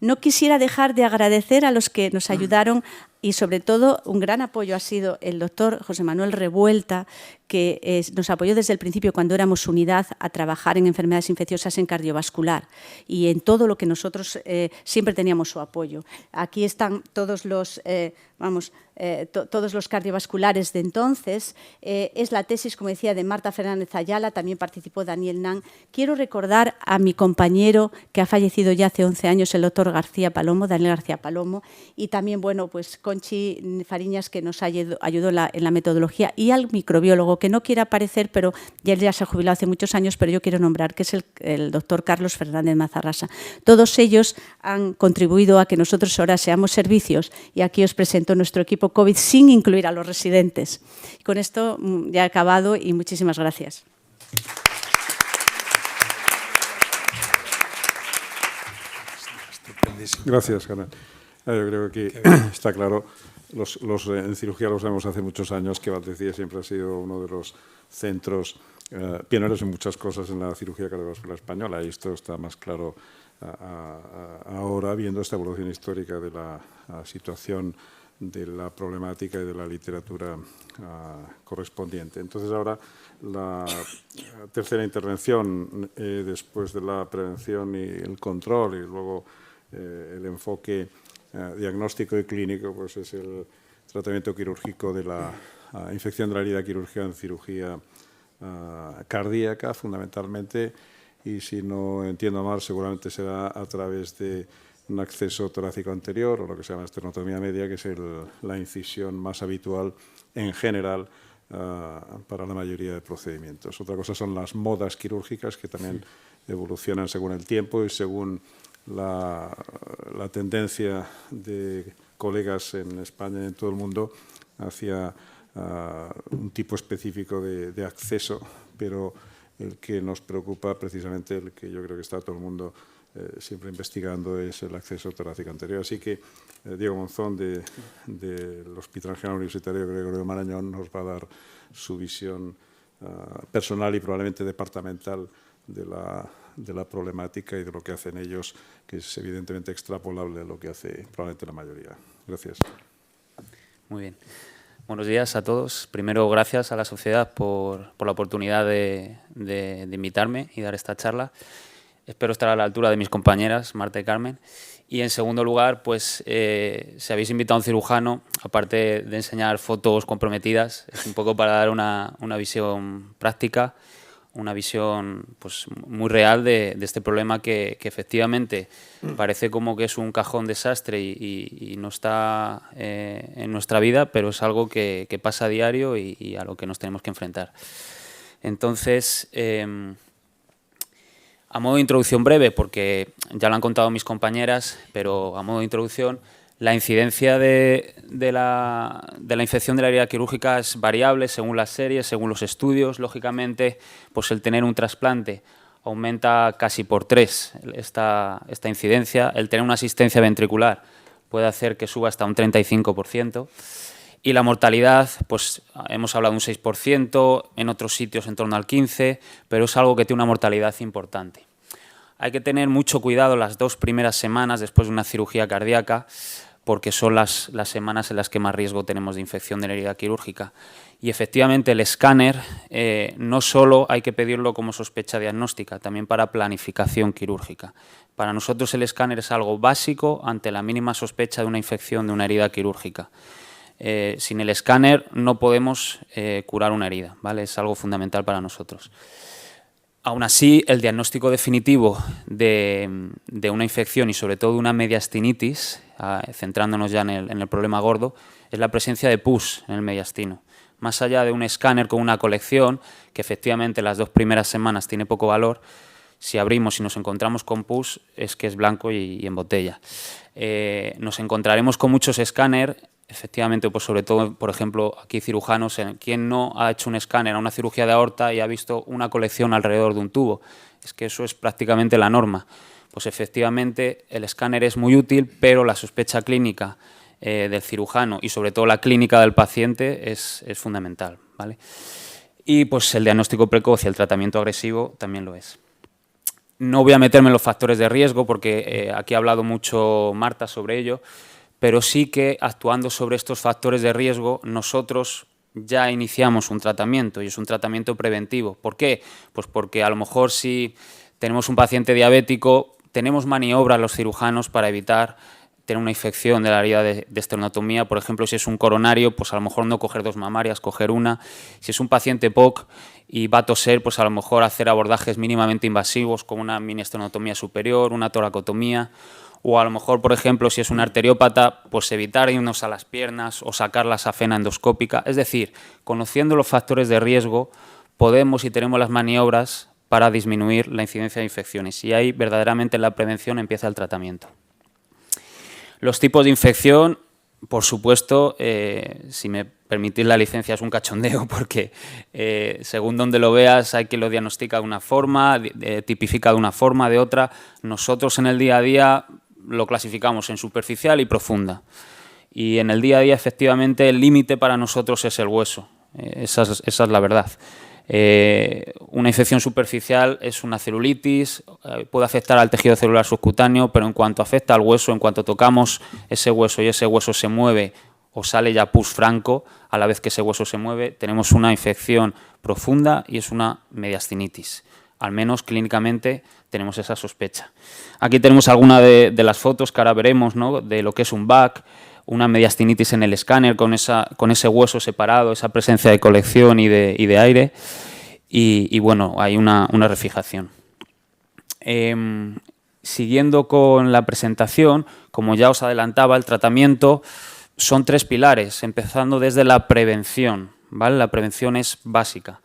No quisiera dejar de agradecer a los que nos ayudaron y, sobre todo, un gran apoyo ha sido el doctor José Manuel Revuelta, que nos apoyó desde el principio, cuando éramos unidad, a trabajar en enfermedades infecciosas en cardiovascular y en todo lo que nosotros siempre teníamos su apoyo. Aquí están todos los, todos los cardiovasculares de entonces. Es la tesis, como decía, de Marta Fernández Ayala, también participó Daniel Nan. Quiero recordar a mi compañero, que ha fallecido ya hace 11 años, el doctor García Palomo, Daniel García Palomo, y también, bueno, pues Conchi Fariñas, que nos ayudó en la metodología, y al microbiólogo, que no quiere aparecer, pero ya se ha jubilado hace muchos años, pero yo quiero nombrar, que es el doctor Carlos Fernández Mazarrasa. Todos ellos han contribuido a que nosotros ahora seamos servicios, y aquí os presento nuestro equipo COVID sin incluir a los residentes. Con esto ya he acabado y muchísimas gracias. Gracias, Carmen. Yo creo que está claro, en cirugía lo sabemos hace muchos años, que Valdecilla siempre ha sido uno de los centros pioneros en muchas cosas en la cirugía cardiovascular española, y esto está más claro ahora, viendo esta evolución histórica de la situación de la problemática y de la literatura correspondiente. Entonces, ahora la tercera intervención, después de la prevención y el control, y luego el enfoque diagnóstico y clínico, pues es el tratamiento quirúrgico de la infección de la herida quirúrgica en cirugía cardíaca, fundamentalmente, y si no entiendo mal, seguramente será a través de un acceso torácico anterior, o lo que se llama esternotomía media, que es la incisión más habitual en general para la mayoría de procedimientos. Otra cosa son las modas quirúrgicas, que también evolucionan según el tiempo y según la tendencia de colegas en España y en todo el mundo hacia un tipo específico de acceso, pero el que nos preocupa, precisamente el que yo creo que está todo el mundo siempre investigando, es el acceso torácico anterior. Así que Diego Monzón, del Hospital General Universitario Gregorio Marañón, nos va a dar su visión personal y probablemente departamental de la problemática y de lo que hacen ellos, que es evidentemente extrapolable a lo que hace probablemente la mayoría. Gracias. Muy bien. Buenos días a todos. Primero, gracias a la sociedad por la oportunidad de invitarme y dar esta charla. Espero estar a la altura de mis compañeras, Marta y Carmen. Y en segundo lugar, pues si habéis invitado a un cirujano, aparte de enseñar fotos comprometidas, es un poco para dar una visión práctica, una visión pues muy real de este problema que efectivamente parece como que es un cajón desastre y no está en nuestra vida, pero es algo que pasa a diario y a lo que nos tenemos que enfrentar. Entonces, a modo de introducción breve, porque ya lo han contado mis compañeras, pero a modo de introducción, la incidencia de la infección de la herida quirúrgica es variable según las series, según los estudios. Lógicamente, pues el tener un trasplante aumenta casi por 3 esta incidencia. El tener una asistencia ventricular puede hacer que suba hasta un 35%. Y la mortalidad, pues hemos hablado de un 6%, en otros sitios en torno al 15%, pero es algo que tiene una mortalidad importante. Hay que tener mucho cuidado las 2 primeras semanas después de una cirugía cardíaca, porque son las semanas en las que más riesgo tenemos de infección de la herida quirúrgica. Y efectivamente el escáner no solo hay que pedirlo como sospecha diagnóstica, también para planificación quirúrgica. Para nosotros el escáner es algo básico ante la mínima sospecha de una infección de una herida quirúrgica. Sin el escáner no podemos curar una herida, ¿vale? Es algo fundamental para nosotros. Aún así, el diagnóstico definitivo de una infección y sobre todo de una mediastinitis, centrándonos ya en el problema gordo, es la presencia de pus en el mediastino. Más allá de un escáner con una colección, que efectivamente las 2 primeras semanas tiene poco valor, si abrimos y nos encontramos con pus, es que es blanco y en botella. Nos encontraremos con muchos escáneres, efectivamente, pues sobre todo, por ejemplo, aquí cirujanos, ¿quién no ha hecho un escáner a una cirugía de aorta y ha visto una colección alrededor de un tubo? Es que eso es prácticamente la norma. Pues efectivamente el escáner es muy útil, pero la sospecha clínica del cirujano y sobre todo la clínica del paciente es fundamental, ¿vale? Y pues el diagnóstico precoz y el tratamiento agresivo también lo es. No voy a meterme en los factores de riesgo porque aquí ha hablado mucho Marta sobre ello, pero sí que actuando sobre estos factores de riesgo nosotros ya iniciamos un tratamiento y es un tratamiento preventivo. ¿Por qué? Pues porque a lo mejor si tenemos un paciente diabético tenemos maniobras los cirujanos para evitar tener una infección de la herida de esternotomía. Por ejemplo, si es un coronario, pues a lo mejor no coger 2 mamarias, coger una. Si es un paciente POC y va a toser, pues a lo mejor hacer abordajes mínimamente invasivos como una mini esternotomía superior, una toracotomía. O a lo mejor, por ejemplo, si es un arteriópata, pues evitar irnos a las piernas o sacar la safena endoscópica. Es decir, conociendo los factores de riesgo, podemos y tenemos las maniobras para disminuir la incidencia de infecciones. Y ahí, verdaderamente, en la prevención empieza el tratamiento. Los tipos de infección, por supuesto, si me permitís la licencia, es un cachondeo porque según donde lo veas hay quien lo diagnostica de una forma, tipifica de una forma, de otra. Nosotros en el día a día lo clasificamos en superficial y profunda. Y en el día a día, efectivamente, el límite para nosotros es el hueso. Esa es la verdad. Una infección superficial es una celulitis, puede afectar al tejido celular subcutáneo, pero en cuanto afecta al hueso, en cuanto tocamos ese hueso y ese hueso se mueve o sale ya pus franco, a la vez que ese hueso se mueve, tenemos una infección profunda y es una mediastinitis. Al menos clínicamente tenemos esa sospecha. Aquí tenemos algunas de las fotos que ahora veremos, ¿no?, de lo que es un BAC, una mediastinitis en el escáner con ese hueso separado, esa presencia de colección y de aire. Y bueno, hay una refijación. Siguiendo con la presentación, como ya os adelantaba, el tratamiento son 3 pilares, empezando desde la prevención, ¿vale? La prevención es básica.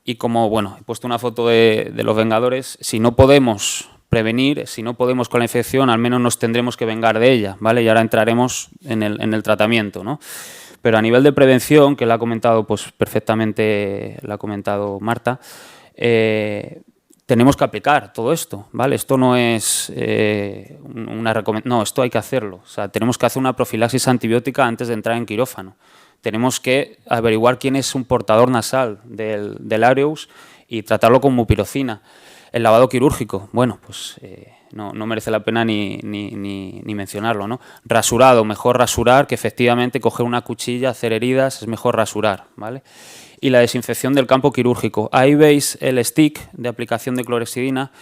Y como, bueno, he puesto una foto de los Vengadores, si no podemos prevenir, si no podemos con la infección, al menos nos tendremos que vengar de ella, ¿vale? Y ahora entraremos en el tratamiento, ¿no? Pero a nivel de prevención, que la ha comentado pues perfectamente, la ha comentado Marta, tenemos que aplicar todo esto, ¿vale? Esto no es una recomendación, no, esto hay que hacerlo. O sea, tenemos que hacer una profilaxis antibiótica antes de entrar en quirófano. Tenemos que averiguar quién es un portador nasal del Aereus y tratarlo con mupirocina. El lavado quirúrgico, bueno, pues no merece la pena ni mencionarlo, ¿no? Rasurado, mejor rasurar que efectivamente coger una cuchilla, hacer heridas, es mejor rasurar, ¿vale? Y la desinfección del campo quirúrgico. Ahí veis el stick de aplicación de clorexidina,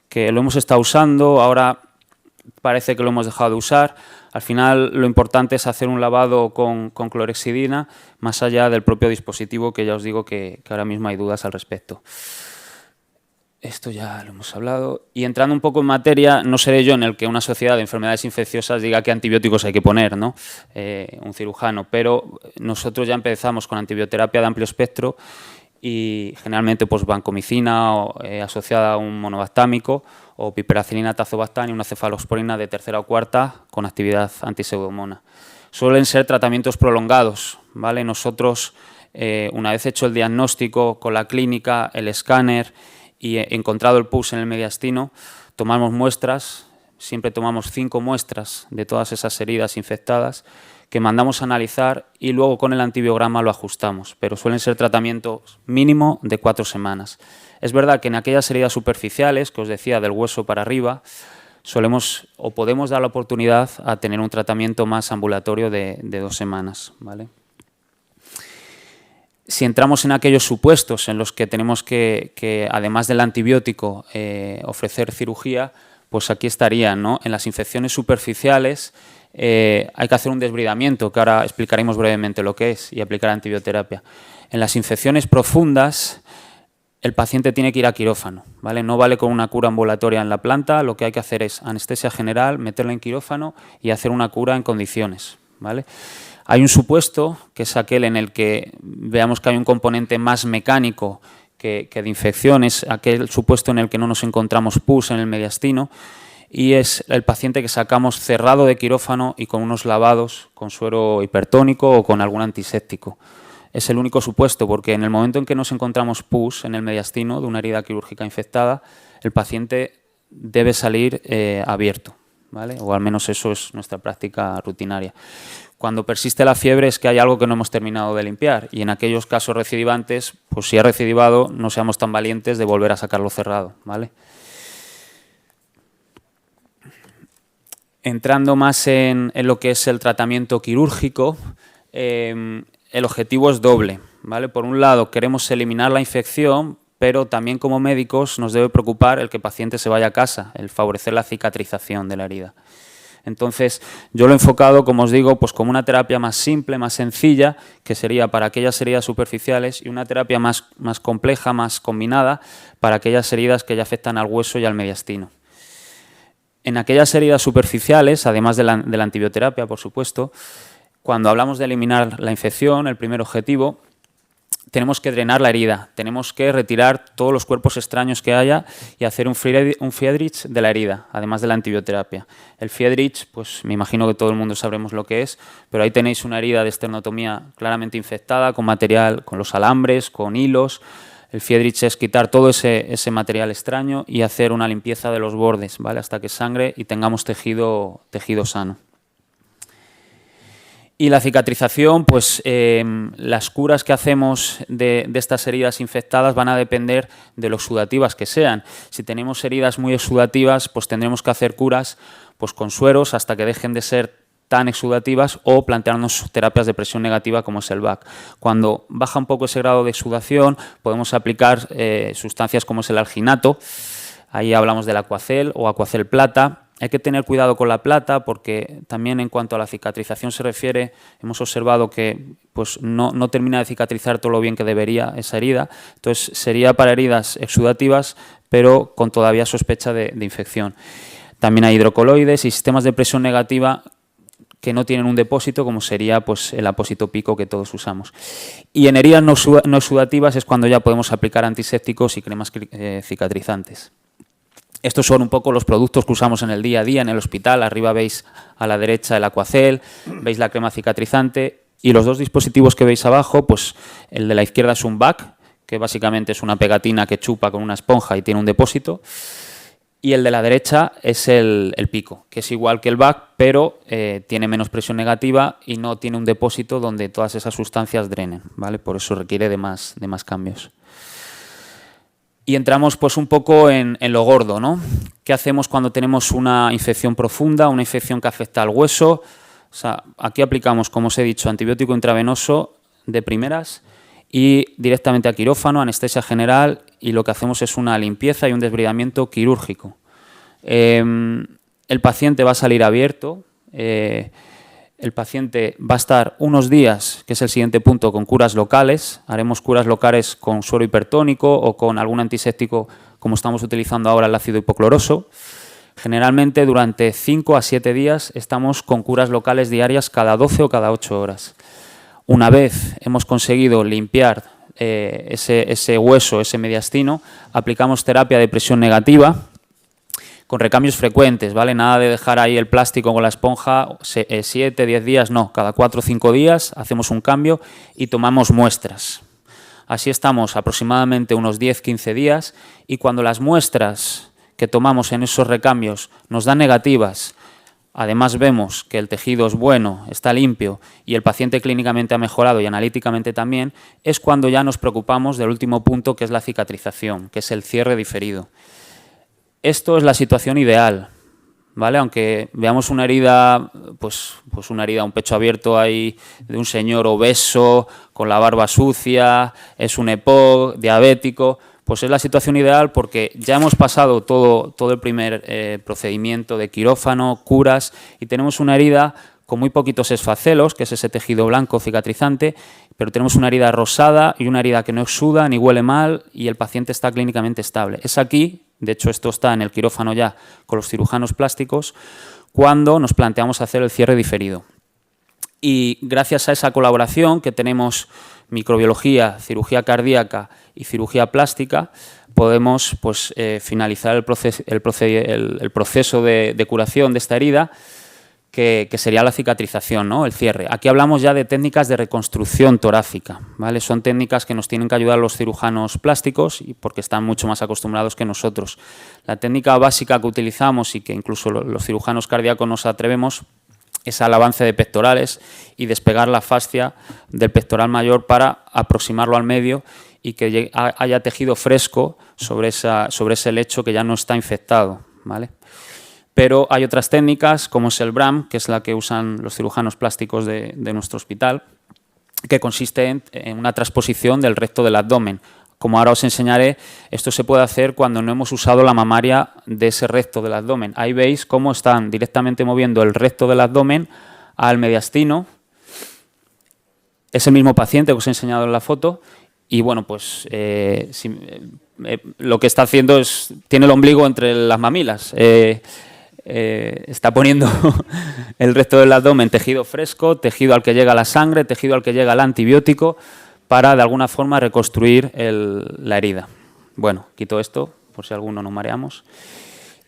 que lo hemos estado usando, ahora parece que lo hemos dejado de usar. Al final lo importante es hacer un lavado con clorexidina, más allá del propio dispositivo, que ya os digo que ahora mismo hay dudas al respecto. Esto ya lo hemos hablado. Y entrando un poco en materia, no seré yo en el que una sociedad de enfermedades infecciosas diga qué antibióticos hay que poner, ¿no? Un cirujano, pero nosotros ya empezamos con antibioterapia de amplio espectro y generalmente pues vancomicina asociada a un monobactámico o piperacilina tazobactam y una cefalosporina de 3ª o 4ª con actividad antiseudomona. Suelen ser tratamientos prolongados, ¿vale? Nosotros, una vez hecho el diagnóstico con la clínica, el escáner y encontrado el pus en el mediastino, tomamos muestras, siempre tomamos 5 muestras de todas esas heridas infectadas que mandamos a analizar y luego con el antibiograma lo ajustamos, pero suelen ser tratamientos mínimo de 4 semanas. Es verdad que en aquellas heridas superficiales, que os decía, del hueso para arriba, solemos o podemos dar la oportunidad a tener un tratamiento más ambulatorio de 2 semanas, ¿vale? Si entramos en aquellos supuestos en los que tenemos que además del antibiótico, ofrecer cirugía, pues aquí estarían, ¿no? En las infecciones superficiales hay que hacer un desbridamiento, que ahora explicaremos brevemente lo que es, y aplicar antibioterapia. En las infecciones profundas, el paciente tiene que ir a quirófano, ¿vale? No vale con una cura ambulatoria en la planta, lo que hay que hacer es anestesia general, meterla en quirófano y hacer una cura en condiciones, ¿vale? Hay un supuesto, que es aquel en el que veamos que hay un componente más mecánico que de infección, es aquel supuesto en el que no nos encontramos pus en el mediastino, y es el paciente que sacamos cerrado de quirófano y con unos lavados con suero hipertónico o con algún antiséptico. Es el único supuesto, porque en el momento en que nos encontramos pus en el mediastino de una herida quirúrgica infectada, el paciente debe salir abierto, ¿vale? O al menos eso es nuestra práctica rutinaria. Cuando persiste la fiebre es que hay algo que no hemos terminado de limpiar, y en aquellos casos recidivantes, pues si ha recidivado, no seamos tan valientes de volver a sacarlo cerrado, ¿vale? Entrando más en lo que es el tratamiento quirúrgico, el objetivo es doble, ¿vale? Por un lado, queremos eliminar la infección, pero también como médicos nos debe preocupar el que el paciente se vaya a casa, el favorecer la cicatrización de la herida. Entonces, yo lo he enfocado, como os digo, pues como una terapia más simple, más sencilla, que sería para aquellas heridas superficiales, y una terapia más compleja, más combinada, para aquellas heridas que ya afectan al hueso y al mediastino. En aquellas heridas superficiales, además de la antibioterapia, por supuesto, cuando hablamos de eliminar la infección, el primer objetivo, tenemos que drenar la herida, tenemos que retirar todos los cuerpos extraños que haya y hacer un Friedrich de la herida, además de la antibioterapia. El Friedrich, pues me imagino que todo el mundo sabremos lo que es, pero ahí tenéis una herida de esternotomía claramente infectada, con material, con los alambres, con hilos. El Friedrich es quitar todo ese material extraño y hacer una limpieza de los bordes, ¿vale? Hasta que sangre y tengamos tejido sano. Y la cicatrización, pues las curas que hacemos de estas heridas infectadas van a depender de lo exudativas que sean. Si tenemos heridas muy exudativas, pues tendremos que hacer curas pues, con sueros hasta que dejen de ser tan exudativas, o plantearnos terapias de presión negativa como es el BAC. Cuando baja un poco ese grado de exudación, podemos aplicar sustancias como es el alginato. Ahí hablamos del Aquacel o Aquacel Plata. Hay que tener cuidado con la plata, porque también en cuanto a la cicatrización se refiere, hemos observado que pues, no termina de cicatrizar todo lo bien que debería esa herida. Entonces sería para heridas exudativas, pero con todavía sospecha de infección. También hay hidrocoloides y sistemas de presión negativa que no tienen un depósito, como sería pues, el apósito pico que todos usamos. Y en heridas no exudativas es cuando ya podemos aplicar antisépticos y cremas cicatrizantes. Estos son un poco los productos que usamos en el día a día en el hospital. Arriba veis a la derecha el Aquacel, veis la crema cicatrizante, y los dos dispositivos que veis abajo, pues el de la izquierda es un BAC, que básicamente es una pegatina que chupa con una esponja y tiene un depósito, y el de la derecha es el pico, que es igual que el BAC, pero tiene menos presión negativa y no tiene un depósito donde todas esas sustancias drenen, ¿vale? Por eso requiere de más cambios. Y entramos pues un poco en lo gordo, ¿no? ¿Qué hacemos cuando tenemos una infección profunda, una infección que afecta al hueso? O sea, aquí aplicamos, como os he dicho, antibiótico intravenoso de primeras y directamente a quirófano, anestesia general, y lo que hacemos es una limpieza y un desbridamiento quirúrgico. El paciente va a salir abierto, el paciente va a estar unos días, que es el siguiente punto, con curas locales. Haremos curas locales con suero hipertónico o con algún antiséptico, como estamos utilizando ahora el ácido hipocloroso. Generalmente durante 5 a 7 días estamos con curas locales diarias cada 12 o cada 8 horas. Una vez hemos conseguido limpiar ese hueso, ese mediastino, aplicamos terapia de presión negativa, con recambios frecuentes, ¿vale? Nada de dejar ahí el plástico con la esponja 7, 10 días, no. Cada 4 o 5 días hacemos un cambio y tomamos muestras. Así estamos aproximadamente unos 10-15 días, y cuando las muestras que tomamos en esos recambios nos dan negativas, además vemos que el tejido es bueno, está limpio y el paciente clínicamente ha mejorado y analíticamente también, es cuando ya nos preocupamos del último punto, que es la cicatrización, que es el cierre diferido. Esto es la situación ideal, ¿vale? Aunque veamos una herida, pues una herida, un pecho abierto ahí de un señor obeso, con la barba sucia, es un EPOC, diabético, pues es la situación ideal porque ya hemos pasado todo el primer procedimiento de quirófano, curas, y tenemos una herida con muy poquitos esfacelos, que es ese tejido blanco cicatrizante, pero tenemos una herida rosada y una herida que no exuda ni huele mal, y el paciente está clínicamente estable. Es aquí, de hecho esto está en el quirófano ya con los cirujanos plásticos, cuando nos planteamos hacer el cierre diferido. Y gracias a esa colaboración que tenemos microbiología, cirugía cardíaca y cirugía plástica, podemos pues, finalizar el proceso de curación de esta herida, que sería la cicatrización, ¿no? El cierre. Aquí hablamos ya de técnicas de reconstrucción torácica, ¿vale? Son técnicas que nos tienen que ayudar los cirujanos plásticos y porque están mucho más acostumbrados que nosotros. La técnica básica que utilizamos y que incluso los cirujanos cardíacos nos atrevemos es al avance de pectorales y despegar la fascia del pectoral mayor para aproximarlo al medio y que haya tejido fresco sobre ese lecho que ya no está infectado, ¿vale? Pero hay otras técnicas, como es el BRAM, que es la que usan los cirujanos plásticos de nuestro hospital, que consiste en una transposición del recto del abdomen. Como ahora os enseñaré, esto se puede hacer cuando no hemos usado la mamaria de ese recto del abdomen. Ahí veis cómo están directamente moviendo el recto del abdomen al mediastino. Es el mismo paciente que os he enseñado en la foto. Y bueno, pues lo que está haciendo es, tiene el ombligo entre las mamilas. Está poniendo el resto del abdomen tejido fresco, tejido al que llega la sangre, tejido al que llega el antibiótico, para de alguna forma reconstruir la herida. Bueno, quito esto por si alguno nos mareamos.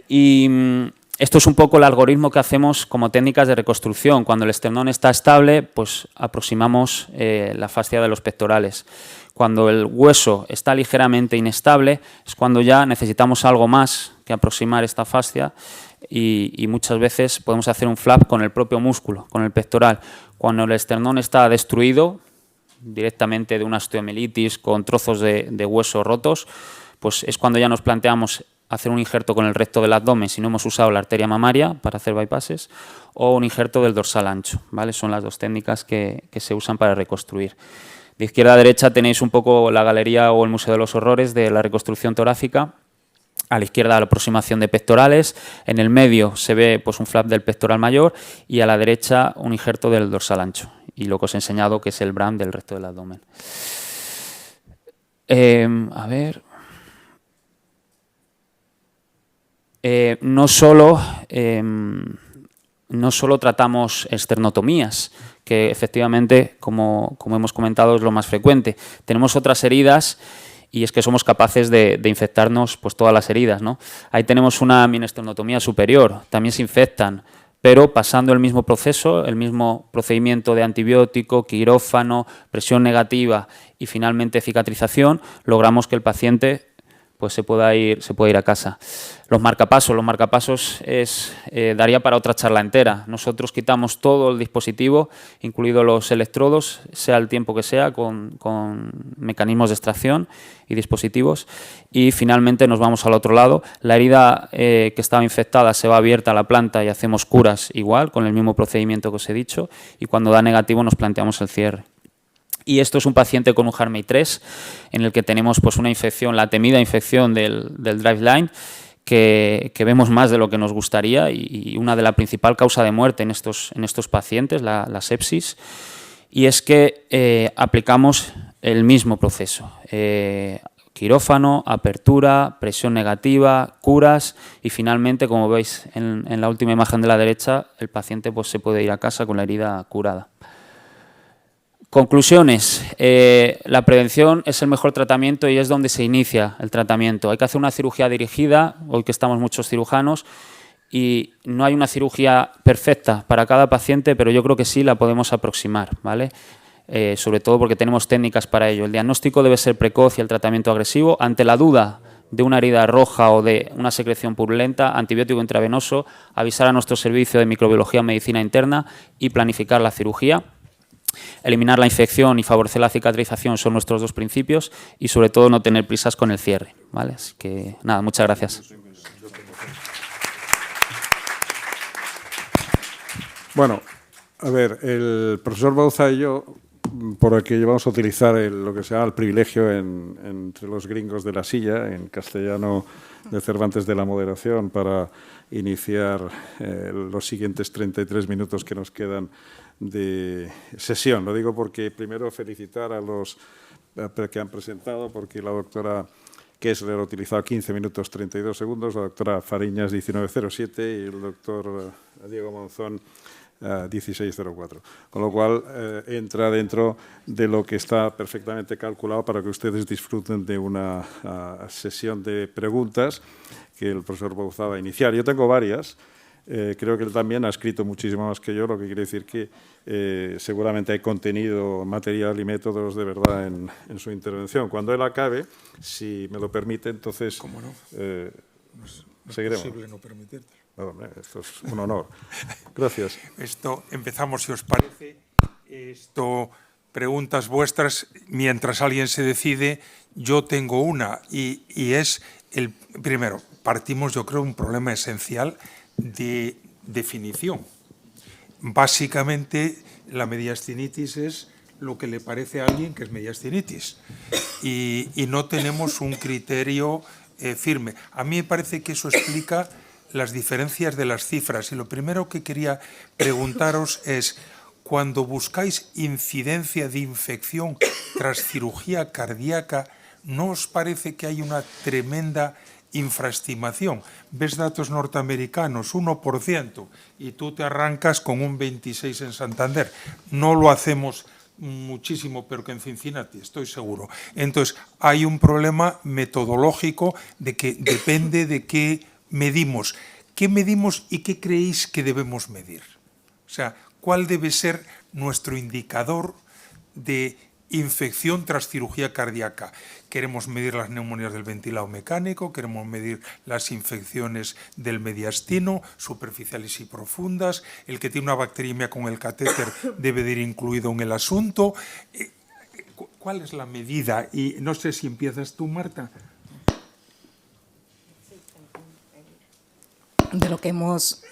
Y esto es un poco el algoritmo que hacemos como técnicas de reconstrucción. Cuando el esternón está estable, pues aproximamos la fascia de los pectorales. Cuando el hueso está ligeramente inestable, es cuando ya necesitamos algo más que aproximar esta fascia. Y muchas veces podemos hacer un flap con el propio músculo, con el pectoral. Cuando el esternón está destruido, directamente de una osteomielitis, con trozos de hueso rotos, pues es cuando ya nos planteamos hacer un injerto con el recto del abdomen si no hemos usado la arteria mamaria para hacer bypasses, o un injerto del dorsal ancho, ¿vale? Son las dos técnicas que se usan para reconstruir. De izquierda a derecha tenéis un poco la galería o el Museo de los Horrores de la reconstrucción torácica. A la izquierda la aproximación de pectorales, en el medio se ve pues, un flap del pectoral mayor y a la derecha un injerto del dorsal ancho. Y lo que os he enseñado que es el BRAM del recto del abdomen. A ver. No solo tratamos esternotomías, que efectivamente, como hemos comentado, es lo más frecuente. Tenemos otras heridas y es que somos capaces de infectarnos pues, todas las heridas, ¿no? Ahí tenemos una minesternotomía superior, también se infectan, pero pasando el mismo proceso, el mismo procedimiento de antibiótico, quirófano, presión negativa y finalmente cicatrización, logramos que el paciente pues se pueda ir a casa. Los marcapasos daría para otra charla entera. Nosotros quitamos todo el dispositivo, incluidos los electrodos, sea el tiempo que sea, con mecanismos de extracción y dispositivos, y finalmente nos vamos al otro lado. La herida que estaba infectada se va abierta a la planta y hacemos curas igual, con el mismo procedimiento que os he dicho, y cuando da negativo nos planteamos el cierre. Y esto es un paciente con un Harmey 3, en el que tenemos pues, una infección, la temida infección del driveline, que vemos más de lo que nos gustaría y una de la principal causa de muerte en estos pacientes, la sepsis. Y es que aplicamos el mismo proceso. Quirófano, apertura, presión negativa, curas y finalmente, como veis en la última imagen de la derecha, el paciente pues, se puede ir a casa con la herida curada. Conclusiones. La prevención es el mejor tratamiento y es donde se inicia el tratamiento. Hay que hacer una cirugía dirigida, hoy que estamos muchos cirujanos, y no hay una cirugía perfecta para cada paciente, pero yo creo que sí la podemos aproximar, ¿vale? Sobre todo porque tenemos técnicas para ello. El diagnóstico debe ser precoz y el tratamiento agresivo. Ante la duda de una herida roja o de una secreción purulenta, antibiótico intravenoso, avisar a nuestro servicio de microbiología o medicina interna y planificar la cirugía. Eliminar la infección y favorecer la cicatrización son nuestros dos principios y sobre todo no tener prisas con el cierre, ¿vale? Así que nada, muchas gracias. Bueno, a ver, el profesor Bauza y yo, por aquí vamos a utilizar lo que se llama el privilegio entre los gringos de la silla, en castellano de Cervantes de la moderación, para iniciar los siguientes 33 minutos que nos quedan de sesión. Lo digo porque primero felicitar a los que han presentado, porque la doctora Kessler ha utilizado 15 minutos 32 segundos, la doctora Fariñas 19.07 y el doctor Diego Monzón 1604. Con lo cual, entra dentro de lo que está perfectamente calculado para que ustedes disfruten de una sesión de preguntas que el profesor Bouzá va a iniciar. Yo tengo varias. Creo que él también ha escrito muchísimo más que yo, lo que quiere decir que seguramente hay contenido, material y métodos de verdad en su intervención. Cuando él acabe, si me lo permite, entonces ¿Cómo no? seguiremos. Es posible no permitirte. No, hombre, esto es un honor. Gracias. Empezamos, si os parece. Preguntas vuestras, mientras alguien se decide. Yo tengo una, y es primero, partimos, yo creo, un problema esencial de definición. Básicamente, la mediastinitis es lo que le parece a alguien que es mediastinitis, y no tenemos un criterio firme. A mí me parece que eso explica las diferencias de las cifras, y lo primero que quería preguntaros es, cuando buscáis incidencia de infección tras cirugía cardíaca, ¿no os parece que hay una tremenda infraestimación? Ves datos norteamericanos, 1%, y tú te arrancas con un 26% en Santander. No lo hacemos muchísimo peor que en Cincinnati, estoy seguro. Entonces, hay un problema metodológico de que depende de qué medimos. ¿Qué medimos y qué creéis que debemos medir? O sea, ¿cuál debe ser nuestro indicador de infección tras cirugía cardíaca? Queremos medir las neumonías del ventilado mecánico, queremos medir las infecciones del mediastino, superficiales y profundas, el que tiene una bacteriemia con el catéter debe de ir incluido en el asunto. ¿Cuál es la medida? Y no sé si empiezas tú, Marta. De lo que hemos,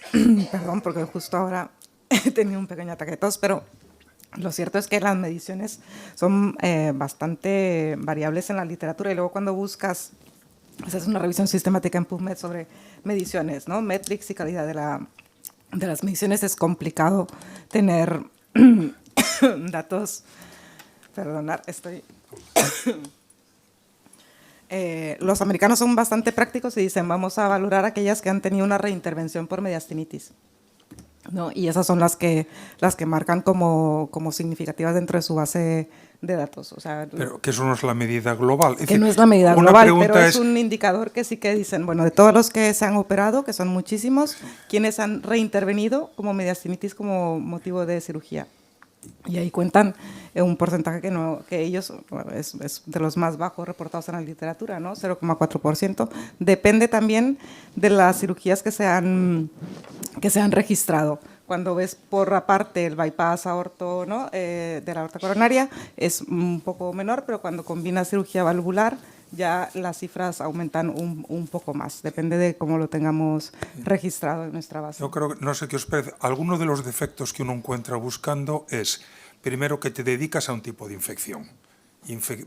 perdón, porque justo ahora he tenido un pequeño ataque de tos, pero lo cierto es que las mediciones son bastante variables en la literatura, y luego cuando buscas, haces una revisión sistemática en PubMed sobre mediciones, ¿no? Metrics y calidad de las mediciones, es complicado tener datos. Perdonad, estoy... los americanos son bastante prácticos y dicen, vamos a valorar aquellas que han tenido una reintervención por mediastinitis, ¿no? Y esas son las que marcan como significativas dentro de su base de datos. O sea, pero que eso no es la medida global. Es que decir, no es la medida global, pero es un indicador que sí que dicen, bueno, de todos los que se han operado, que son muchísimos, quienes han reintervenido como mediastinitis como motivo de cirugía. Y ahí cuentan un porcentaje que ellos, bueno, es de los más bajos reportados en la literatura, ¿no? 0,4%. Depende también de las cirugías que se han registrado. Cuando ves por aparte el bypass aorto, ¿no? De la aorta coronaria, es un poco menor, pero cuando combinas cirugía valvular, ya las cifras aumentan un poco más, depende de cómo lo tengamos registrado en nuestra base. Yo creo que, no sé qué os parece, alguno de los defectos que uno encuentra buscando es, primero, que te dedicas a un tipo de infección.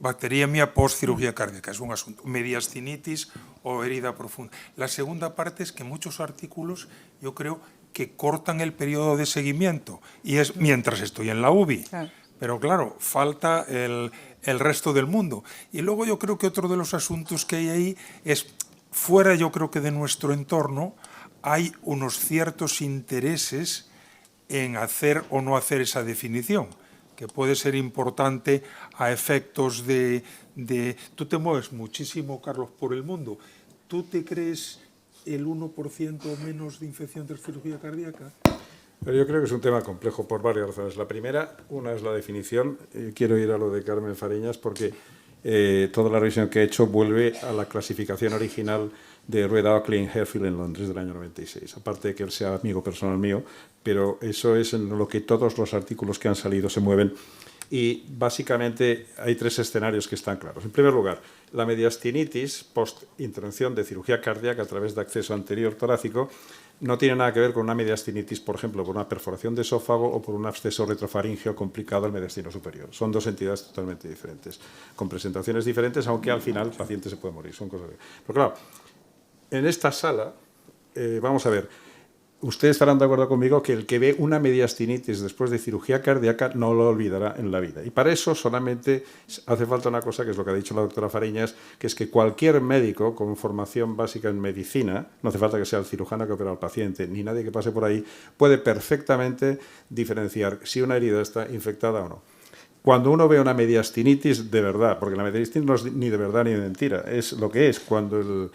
Bacteriemia post-cirugía cardíaca, es un asunto. Mediastinitis o herida profunda. La segunda parte es que muchos artículos, yo creo, que cortan el periodo de seguimiento, y es mientras estoy en la UBI. Claro. Pero claro, falta el resto del mundo. Y luego yo creo que otro de los asuntos que hay ahí es, fuera yo creo que de nuestro entorno, hay unos ciertos intereses en hacer o no hacer esa definición, que puede ser importante a efectos de... Tú te mueves muchísimo, Carlos, por el mundo. ¿Tú te crees el 1% o menos de infección tras cirugía cardíaca? Pero yo creo que es un tema complejo por varias razones. La primera, una es la definición. Quiero ir a lo de Carmen Fariñas porque toda la revisión que he hecho vuelve a la clasificación original de Rued Oakley en Harefield en Londres del año 96. Aparte de que él sea amigo personal mío, pero eso es en lo que todos los artículos que han salido se mueven. Y básicamente hay tres escenarios que están claros. En primer lugar, la mediastinitis post-intervención de cirugía cardíaca a través de acceso anterior torácico no tiene nada que ver con una mediastinitis, por ejemplo, por una perforación de esófago o por un absceso retrofaríngeo complicado al mediastino superior. Son dos entidades totalmente diferentes, con presentaciones diferentes, aunque al final el paciente se puede morir. Son cosas. Pero claro, en esta sala, vamos a ver, ustedes estarán de acuerdo conmigo que el que ve una mediastinitis después de cirugía cardíaca no lo olvidará en la vida. Y para eso solamente hace falta una cosa, que es lo que ha dicho la doctora Fariñas, que es que cualquier médico con formación básica en medicina, no hace falta que sea el cirujano que opera al paciente, ni nadie que pase por ahí, puede perfectamente diferenciar si una herida está infectada o no. Cuando uno ve una mediastinitis de verdad, porque la mediastinitis no es ni de verdad ni de mentira, es lo que es cuando el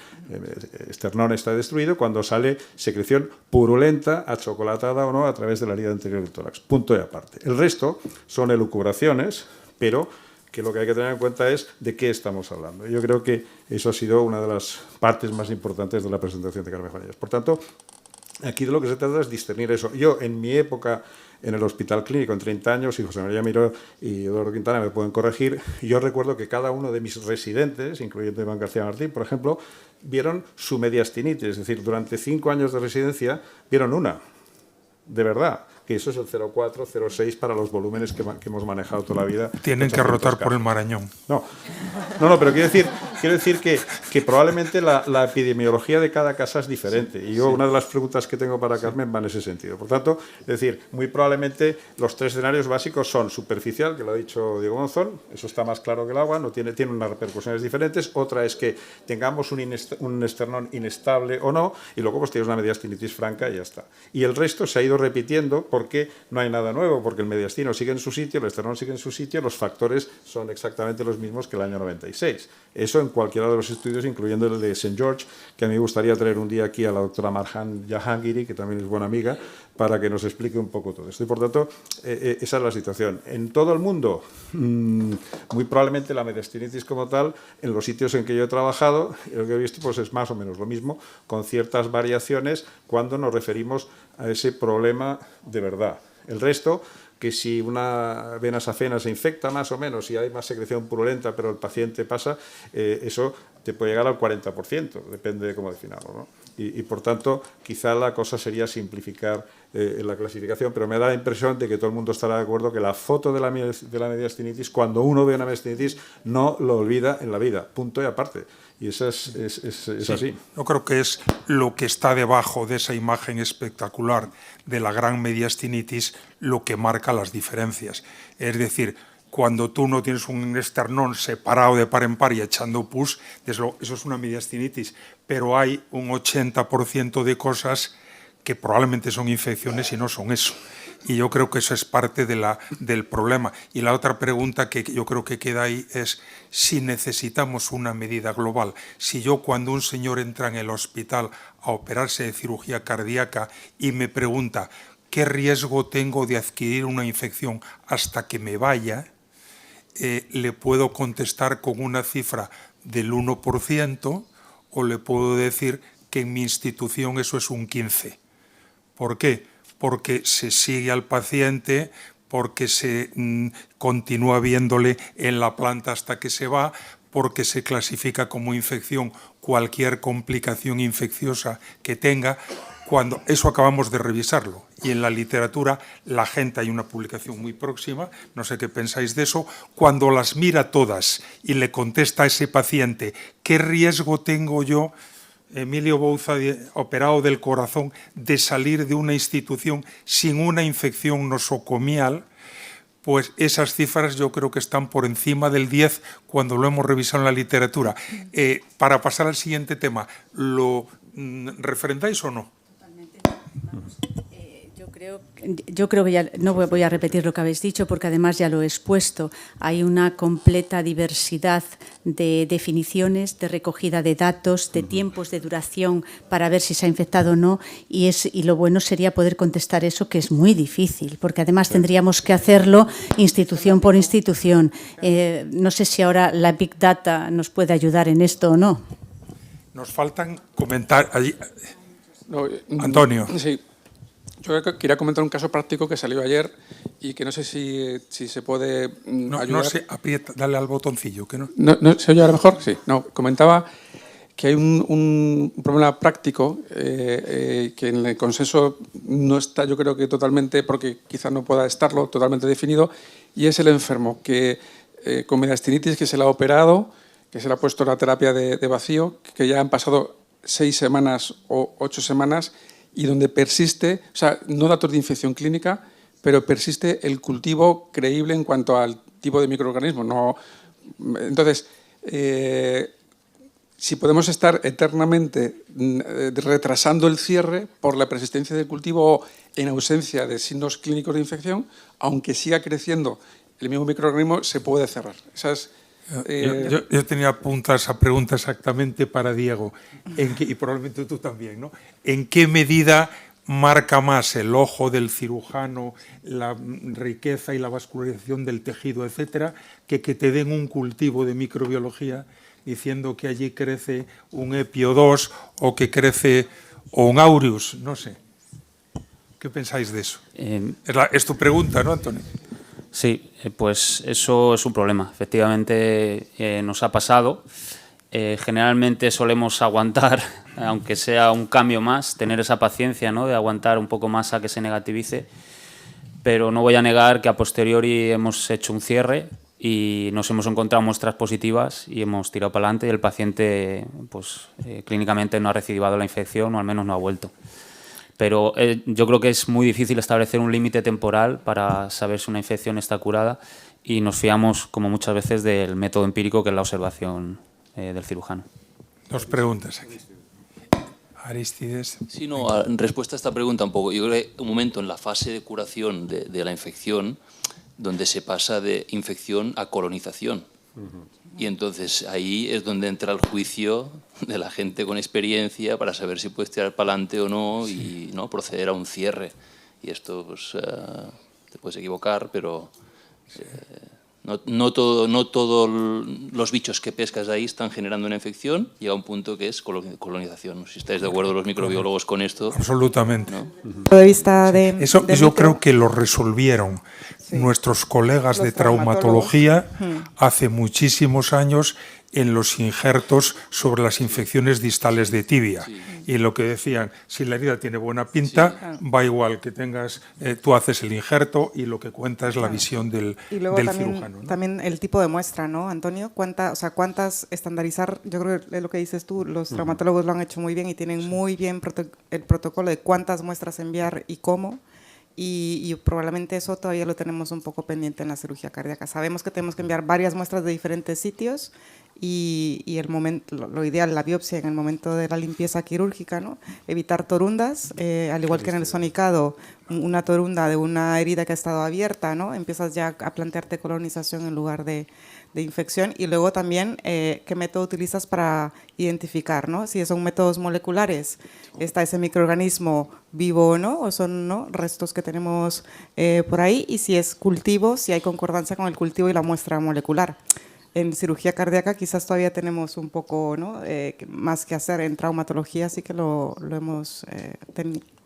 esternón está destruido, cuando sale secreción purulenta, achocolatada o no, a través de la herida anterior del tórax. Punto y aparte. El resto son elucubraciones, pero que lo que hay que tener en cuenta es de qué estamos hablando. Yo creo que eso ha sido una de las partes más importantes de la presentación de Carmen Fariñas. Por tanto, aquí de lo que se trata es discernir eso. Yo, en mi época, en el Hospital Clínico, en 30 años, y José María Miró y Eduardo Quintana me pueden corregir, yo recuerdo que cada uno de mis residentes, incluyendo Iván García Martín, por ejemplo, vieron su mediastinitis, es decir, durante 5 años de residencia vieron una, de verdad, que eso es el 0,4, 0,6 para los volúmenes que hemos manejado toda la vida. Tienen que rotar por el Marañón. No, pero quiero decir que probablemente la epidemiología de cada casa es diferente. Y yo, una de las preguntas que tengo para Carmen va en ese sentido. Por tanto, es decir, muy probablemente los 3 escenarios básicos son superficial, que lo ha dicho Diego Monzón, eso está más claro que el agua, tiene unas repercusiones diferentes. Otra es que tengamos un esternón inestable o no, y luego pues tienes una mediastinitis franca y ya está. Y el resto se ha ido repitiendo porque no hay nada nuevo, porque el mediastino sigue en su sitio, el esternón sigue en su sitio, los factores son exactamente los mismos que el año 96. Eso en cualquiera de los estudios, incluyendo el de St. George, que a mí me gustaría traer un día aquí a la doctora Marjan Jahangiri, que también es buena amiga, para que nos explique un poco todo esto. Y por tanto, esa es la situación. En todo el mundo, muy probablemente la mediastinitis como tal, en los sitios en que yo he trabajado, lo que he visto pues es más o menos lo mismo, con ciertas variaciones cuando nos referimos a ese problema de verdad. El resto, que si una vena safena se infecta más o menos y hay más secreción purulenta, pero el paciente pasa, eso te puede llegar al 40%, depende de cómo definirlo, ¿no? Y por tanto, quizá la cosa sería simplificar la clasificación, pero me da la impresión de que todo el mundo estará de acuerdo que la foto de la mediastinitis, cuando uno ve una mediastinitis, no lo olvida en la vida, punto y aparte. Y eso es así. Yo creo que es lo que está debajo de esa imagen espectacular de la gran mediastinitis lo que marca las diferencias. Es decir, cuando tú no tienes un esternón separado de par en par y echando pus, eso es una mediastinitis, pero hay un 80% de cosas que probablemente son infecciones y no son eso. Y yo creo que eso es parte del problema. Y la otra pregunta que yo creo que queda ahí es si necesitamos una medida global. Si yo, cuando un señor entra en el hospital a operarse de cirugía cardíaca y me pregunta qué riesgo tengo de adquirir una infección hasta que me vaya, le puedo contestar con una cifra del 1% o le puedo decir que en mi institución eso es un 15%. ¿Por qué? Porque se sigue al paciente, porque se continúa viéndole en la planta hasta que se va, porque se clasifica como infección cualquier complicación infecciosa que tenga. Cuando eso acabamos de revisarlo, y en la literatura la gente, hay una publicación muy próxima, no sé qué pensáis de eso, cuando las mira todas y le contesta a ese paciente ¿qué riesgo tengo yo, Emilio Bouza, operado del corazón, de salir de una institución sin una infección nosocomial? Pues esas cifras yo creo que están por encima del 10 cuando lo hemos revisado en la literatura. Para pasar al siguiente tema, ¿lo referendáis o no? Totalmente. Vamos. Yo creo que ya no voy a repetir lo que habéis dicho porque además ya lo he expuesto. Hay una completa diversidad de definiciones, de recogida de datos, de tiempos de duración para ver si se ha infectado o no y lo bueno sería poder contestar eso, que es muy difícil porque además tendríamos que hacerlo institución por institución. No sé si ahora la Big Data nos puede ayudar en esto o no. Nos faltan comentarios. No, Antonio. Sí. Yo quería comentar un caso práctico que salió ayer y que no sé si se puede ayudar. No se aprieta, dale al botoncillo. Que no. ¿Se oye ahora mejor? Sí. No, comentaba que hay un problema práctico que en el consenso no está, yo creo que totalmente, porque quizás no pueda estarlo totalmente definido, y es el enfermo que con mediastinitis que se le ha operado, que se le ha puesto la terapia de vacío, que ya han pasado 6 semanas o 8 semanas y donde persiste, o sea, no datos de infección clínica, pero persiste el cultivo creíble en cuanto al tipo de microorganismo. No, entonces, si podemos estar eternamente retrasando el cierre por la persistencia del cultivo o en ausencia de signos clínicos de infección, aunque siga creciendo el mismo microorganismo, se puede cerrar. Esas, yo tenía apuntadas esa pregunta exactamente para Diego, y probablemente tú también, ¿no? ¿En qué medida marca más el ojo del cirujano la riqueza y la vascularización del tejido, etcétera, que te den un cultivo de microbiología diciendo que allí crece un Epio 2 o que crece o un aureus? No sé. ¿Qué pensáis de eso? Es tu pregunta, ¿no, Antonio? Sí, pues eso es un problema. Efectivamente nos ha pasado. Generalmente solemos aguantar, aunque sea un cambio más, tener esa paciencia, ¿no?, de aguantar un poco más a que se negativice, pero no voy a negar que a posteriori hemos hecho un cierre y nos hemos encontrado muestras positivas y hemos tirado para adelante y el paciente pues, clínicamente no ha recidivado la infección o al menos no ha vuelto. Pero yo creo que es muy difícil establecer un límite temporal para saber si una infección está curada y nos fiamos, como muchas veces, del método empírico, que es la observación del cirujano. Dos preguntas aquí. Aristides. Sí, no, en respuesta a esta pregunta un poco, yo creo que un momento en la fase de curación de la infección donde se pasa de infección a colonización. Y entonces ahí es donde entra el juicio de la gente con experiencia para saber si puedes tirar para adelante o no y no proceder a un cierre. Y esto, pues, te puedes equivocar, pero no todos los bichos que pescas ahí están generando una infección. Llega un punto que es colonización. Si estáis de acuerdo los microbiólogos con esto. Absolutamente. ¿No? Punto de vista de Eso de yo micro- creo que lo resolvieron nuestros colegas Los de traumatología hace muchísimos años en los injertos sobre las infecciones distales de tibia. Y lo que decían, si la herida tiene buena pinta, va igual que tengas, tú haces el injerto y lo que cuenta es la visión del Y luego cirujano, ¿no? también el tipo de muestra, ¿no, Antonio? ¿Cuántas estandarizar? Yo creo que lo que dices tú, los traumatólogos lo han hecho muy bien y tienen muy bien el protocolo de cuántas muestras enviar y cómo. Y probablemente eso todavía lo tenemos un poco pendiente en la cirugía cardíaca. Sabemos que tenemos que enviar varias muestras de diferentes sitios y el momento, lo ideal, la biopsia en el momento de la limpieza quirúrgica, ¿no? Evitar torundas, al igual que en el sonicado, una torunda de una herida que ha estado abierta, ¿no? Empiezas ya a plantearte colonización en lugar de infección. Y luego también qué método utilizas para identificar, ¿no? Si son métodos moleculares, está ese microorganismo vivo o no, o son, ¿no?, restos que tenemos por ahí, y si es cultivo, si hay concordancia con el cultivo y la muestra molecular. En cirugía cardíaca quizás todavía tenemos un poco, ¿no?, más que hacer. En traumatología sí que lo hemos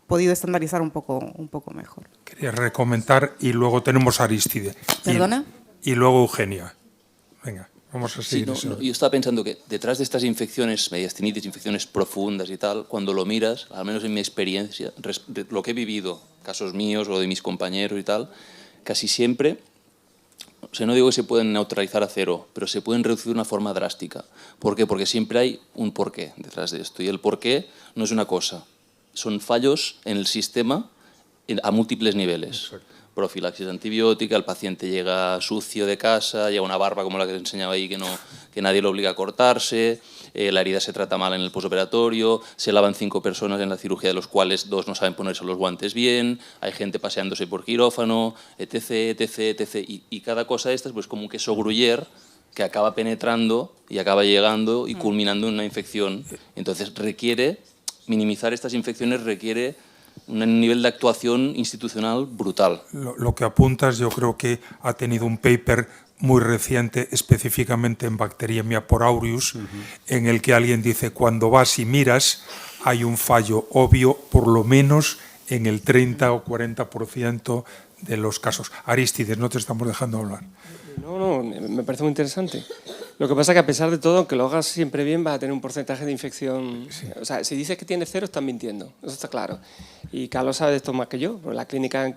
podido estandarizar un poco mejor. Quería recomendar y luego tenemos a Aristide. ¿Perdona? Y luego Eugenia. Venga, vamos a Sí, seguir. yo estaba pensando que detrás de estas infecciones, mediastinitis, infecciones profundas y tal, cuando lo miras, al menos en mi experiencia, de lo que he vivido, casos míos o de mis compañeros y tal, casi siempre, o sea, no digo que se pueden neutralizar a cero, pero se pueden reducir de una forma drástica. ¿Por qué? Porque siempre hay un porqué detrás de esto. Y el porqué no es una cosa, son fallos en el sistema a múltiples niveles. Exacto. Profilaxis antibiótica, el paciente llega sucio de casa, lleva una barba como la que os enseñaba ahí que nadie lo obliga a cortarse, la herida se trata mal en el posoperatorio, se lavan 5 personas en la cirugía de los cuales 2 no saben ponerse los guantes bien, hay gente paseándose por quirófano, etc, etc, etc. Y cada cosa de estas pues como un queso gruyère que acaba penetrando y acaba llegando y culminando en una infección. Entonces minimizar estas infecciones requiere un nivel de actuación institucional brutal. Lo que apuntas, yo creo que ha tenido un paper muy reciente, específicamente en Bacteriemia por aureus, en el que alguien dice, cuando vas y miras, hay un fallo obvio, por lo menos en el 30 o 40% de los casos. Aristides, no te estamos dejando hablar. No, me parece muy interesante. Lo que pasa es que a pesar de todo, aunque lo hagas siempre bien, vas a tener un porcentaje de infección. Sí. O sea, si dices que tienes 0, estás mintiendo. Eso está claro. Y Carlos sabe de esto más que yo. La Cleveland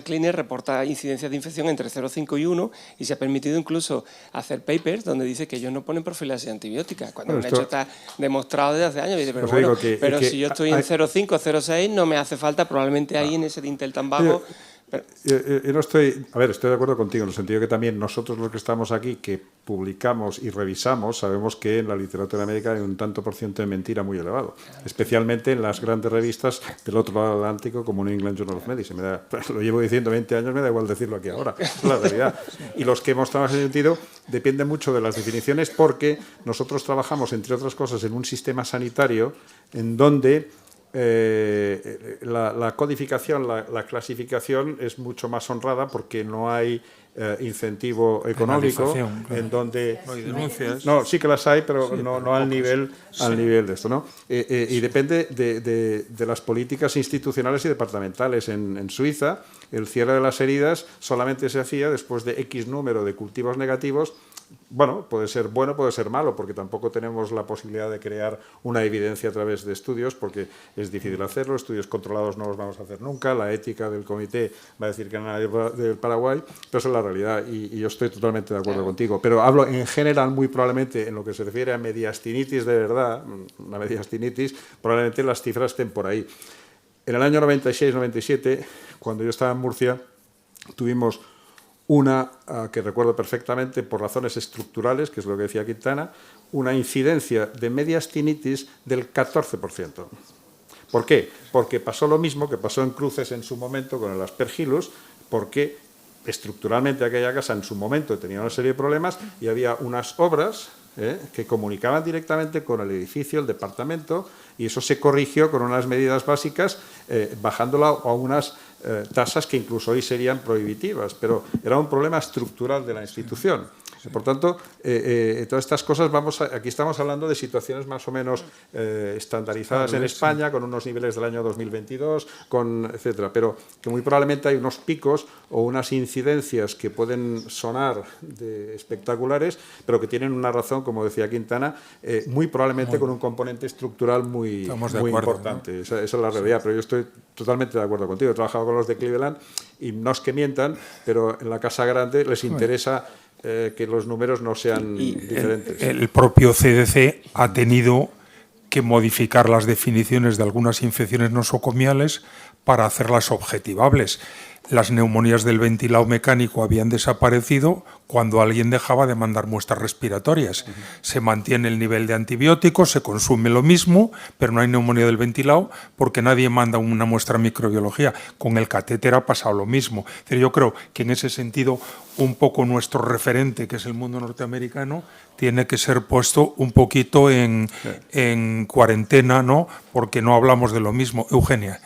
Clinic reporta incidencias de infección entre 0,5 y 1 y se ha permitido incluso hacer papers donde dice que ellos no ponen profilaxis antibiótica. Cuando un hecho está demostrado desde hace años. Dice, pero bueno, pero si yo estoy en 0,5 o 0,6 no me hace falta probablemente ahí en ese dintel tan bajo. Yo no estoy, estoy de acuerdo contigo en el sentido que también nosotros los que estamos aquí, que publicamos y revisamos, sabemos que en la literatura médica hay un tanto por ciento de mentira muy elevado, especialmente en las grandes revistas del otro lado del Atlántico como New England Journal of Medicine. Lo llevo diciendo 20 años, me da igual decirlo aquí ahora, es la realidad. Y los que hemos trabajado en ese sentido depende mucho de las definiciones porque nosotros trabajamos, entre otras cosas, en un sistema sanitario en donde la codificación, la clasificación es mucho más honrada porque no hay incentivo económico en donde no hay denuncias. No, sí que las hay, pero sí, no al nivel de esto, ¿no? Y depende de las políticas institucionales y departamentales. En Suiza, el cierre de las heridas solamente se hacía después de X número de cultivos negativos. Bueno, puede ser bueno, puede ser malo, porque tampoco tenemos la posibilidad de crear una evidencia a través de estudios, porque es difícil hacerlo, estudios controlados no los vamos a hacer nunca, la ética del comité va a decir que nada del Paraguay, pero esa es la realidad y yo estoy totalmente de acuerdo contigo. Pero hablo en general, muy probablemente, en lo que se refiere a mediastinitis de verdad, una mediastinitis, probablemente las cifras estén por ahí. En el año 96-97, cuando yo estaba en Murcia, tuvimos una que recuerdo perfectamente por razones estructurales, que es lo que decía Quintana, una incidencia de mediastinitis del 14%. ¿Por qué? Porque pasó lo mismo que pasó en Cruces en su momento con el Aspergillus, porque estructuralmente aquella casa en su momento tenía una serie de problemas y había unas obras que comunicaban directamente con el edificio, el departamento, y eso se corrigió con unas medidas básicas, bajándola a unas tasas que incluso hoy serían prohibitivas, pero era un problema estructural de la institución. Por tanto, todas estas cosas, aquí estamos hablando de situaciones más o menos estandarizadas en España, con unos niveles del año 2022, etcétera, pero que muy probablemente hay unos picos o unas incidencias que pueden sonar espectaculares, pero que tienen una razón, como decía Quintana, muy probablemente con un componente estructural muy importante. ¿No? Esa es la realidad, pero yo estoy totalmente de acuerdo contigo. He trabajado con los de Cleveland y no es que mientan, pero en la Casa Grande les interesa que los números no sean diferentes. El propio CDC ha tenido que modificar las definiciones de algunas infecciones nosocomiales para hacerlas objetivables. Las neumonías del ventilado mecánico habían desaparecido cuando alguien dejaba de mandar muestras respiratorias. Se mantiene el nivel de antibióticos, se consume lo mismo, pero no hay neumonía del ventilado porque nadie manda una muestra de microbiología. Con el catéter ha pasado lo mismo. Pero yo creo que en ese sentido un poco nuestro referente, que es el mundo norteamericano, tiene que ser puesto un poquito en cuarentena, ¿no? Porque no hablamos de lo mismo. Eugenia.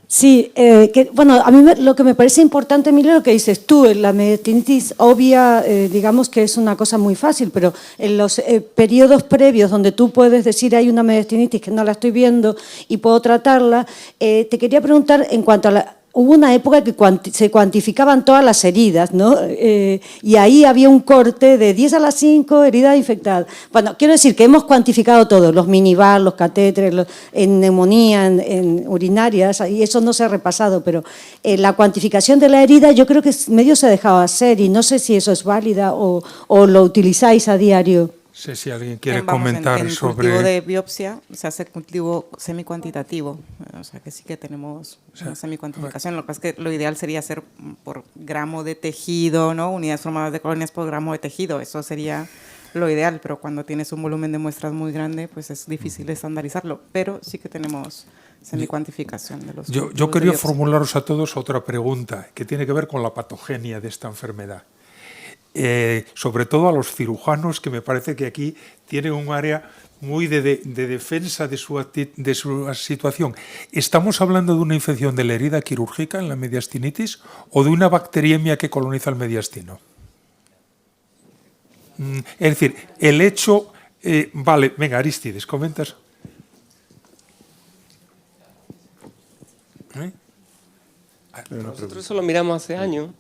Sí, bueno, a mí lo que me parece importante, Emilio, lo que dices tú, la mediastinitis obvia, digamos que es una cosa muy fácil, pero en los periodos previos donde tú puedes decir hay una mediastinitis que no la estoy viendo y puedo tratarla, te quería preguntar en cuanto a hubo una época que se cuantificaban todas las heridas, ¿no? Y ahí había un corte de 10 a la 5 heridas infectadas. Bueno, quiero decir que hemos cuantificado todo, los minibar, los catéteres, en neumonía, en urinarias, y eso no se ha repasado, pero la cuantificación de la herida yo creo que medio se ha dejado hacer y no sé si eso es válida o lo utilizáis a diario. Sí, si alguien quiere comentar en sobre... cultivo de biopsia se hace cultivo semicuantitativo, o sea que sí que tenemos una semicuantificación. Lo que pasa es que lo ideal sería hacer por gramo de tejido, ¿no? Unidades formadas de colonias por gramo de tejido, eso sería lo ideal, pero cuando tienes un volumen de muestras muy grande, pues es difícil estandarizarlo, pero sí que tenemos semicuantificación de los... Yo quería formularos a todos otra pregunta que tiene que ver con la patogenia de esta enfermedad. Sobre todo a los cirujanos, que me parece que aquí tienen un área muy de defensa de su situación. ¿Estamos hablando de una infección de la herida quirúrgica en la mediastinitis o de una bacteriemia que coloniza el mediastino? Es decir, el hecho... vale, venga, Arístides, ¿comentas? Nosotros eso lo miramos hace años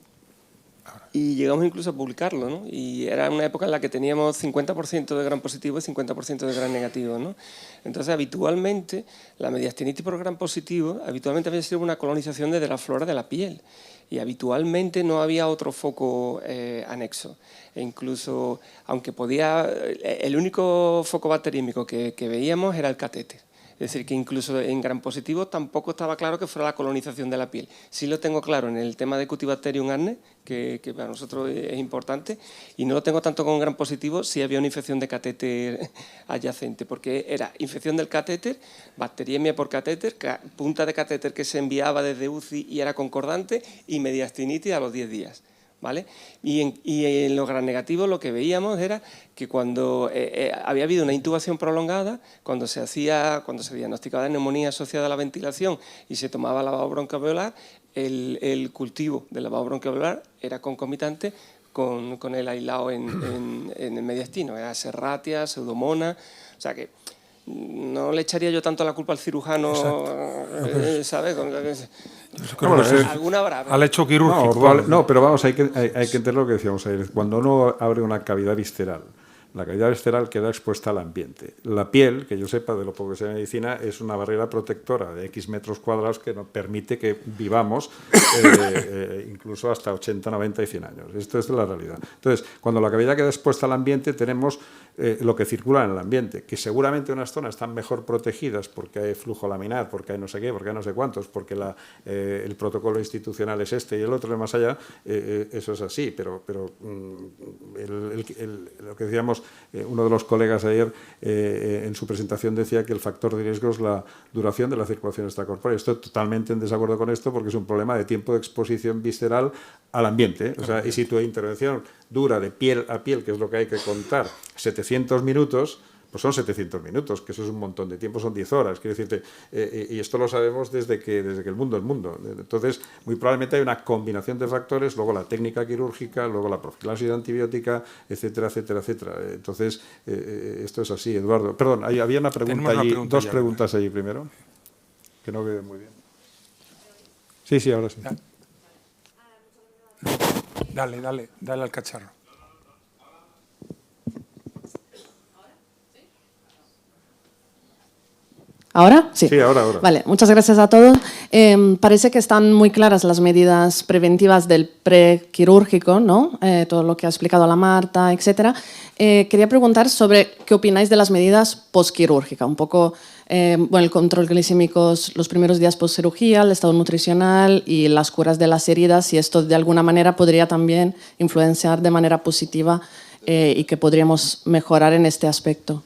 y llegamos incluso a publicarlo, ¿no? Y era una época en la que teníamos 50% de gram positivo y 50% de gram negativo, ¿no? Entonces, habitualmente, la mediastinitis por gram positivo habitualmente había sido una colonización desde la flora de la piel y habitualmente no había otro foco anexo. E incluso, aunque el único foco bacteriémico que veíamos era el catéter. Es decir, que incluso en gram positivo tampoco estaba claro que fuera la colonización de la piel. Sí lo tengo claro en el tema de Cutibacterium arne, que para nosotros es importante, y no lo tengo tanto con gram positivo si había una infección de catéter adyacente, porque era infección del catéter, bacteriemia por catéter, punta de catéter que se enviaba desde UCI y era concordante, y mediastinitis a los 10 días. ¿Vale? Y en los gram negativos lo que veíamos era que cuando había habido una intubación prolongada, cuando se diagnosticaba neumonía asociada a la ventilación y se tomaba lavado broncoalveolar, el cultivo del lavado broncoalveolar era concomitante con el aislado en el mediastino, era Serratia, Pseudomonas, o sea que no le echaría yo tanto la culpa al cirujano, ¿sabes? Alguna habrá. Al hecho quirúrgico. No, pero vamos, hay que entender lo que decíamos ayer. Cuando uno abre una cavidad visceral, la cavidad visceral queda expuesta al ambiente. La piel, que yo sepa de lo poco que sé de medicina, es una barrera protectora de X metros cuadrados que nos permite que vivamos incluso hasta 80, 90 y 100 años. Esto es la realidad. Entonces, cuando la cavidad queda expuesta al ambiente, tenemos lo que circula en el ambiente, que seguramente unas zonas están mejor protegidas porque hay flujo laminar, porque hay no sé qué, porque hay no sé cuántos, porque el protocolo institucional es este y el otro es más allá, eso es así, pero lo que decíamos, uno de los colegas ayer en su presentación decía que el factor de riesgo es la duración de la circulación extracorpórea. Estoy totalmente en desacuerdo con esto porque es un problema de tiempo de exposición visceral al ambiente, o sea, y si tu intervención dura de piel a piel, que es lo que hay que contar, 700 minutos, pues son 700 minutos, que eso es un montón de tiempo, son 10 horas, quiero decirte, y esto lo sabemos desde que el mundo es mundo. Entonces, muy probablemente hay una combinación de factores, luego la técnica quirúrgica, luego la profilaxis antibiótica, etcétera, etcétera, etcétera. Entonces, esto es así, Eduardo. Perdón, había una pregunta allí, dos preguntas allí primero, que no veo muy bien. Sí, ahora sí. Dale al cacharro. ¿Ahora? Sí. Sí, ahora. Vale, muchas gracias a todos. Parece que están muy claras las medidas preventivas del prequirúrgico, ¿no? Todo lo que ha explicado la Marta, etcétera. Quería preguntar sobre qué opináis de las medidas postquirúrgicas, un poco el control glicémico los primeros días postcirugía, el estado nutricional y las curas de las heridas, y esto de alguna manera podría también influenciar de manera positiva y que podríamos mejorar en este aspecto.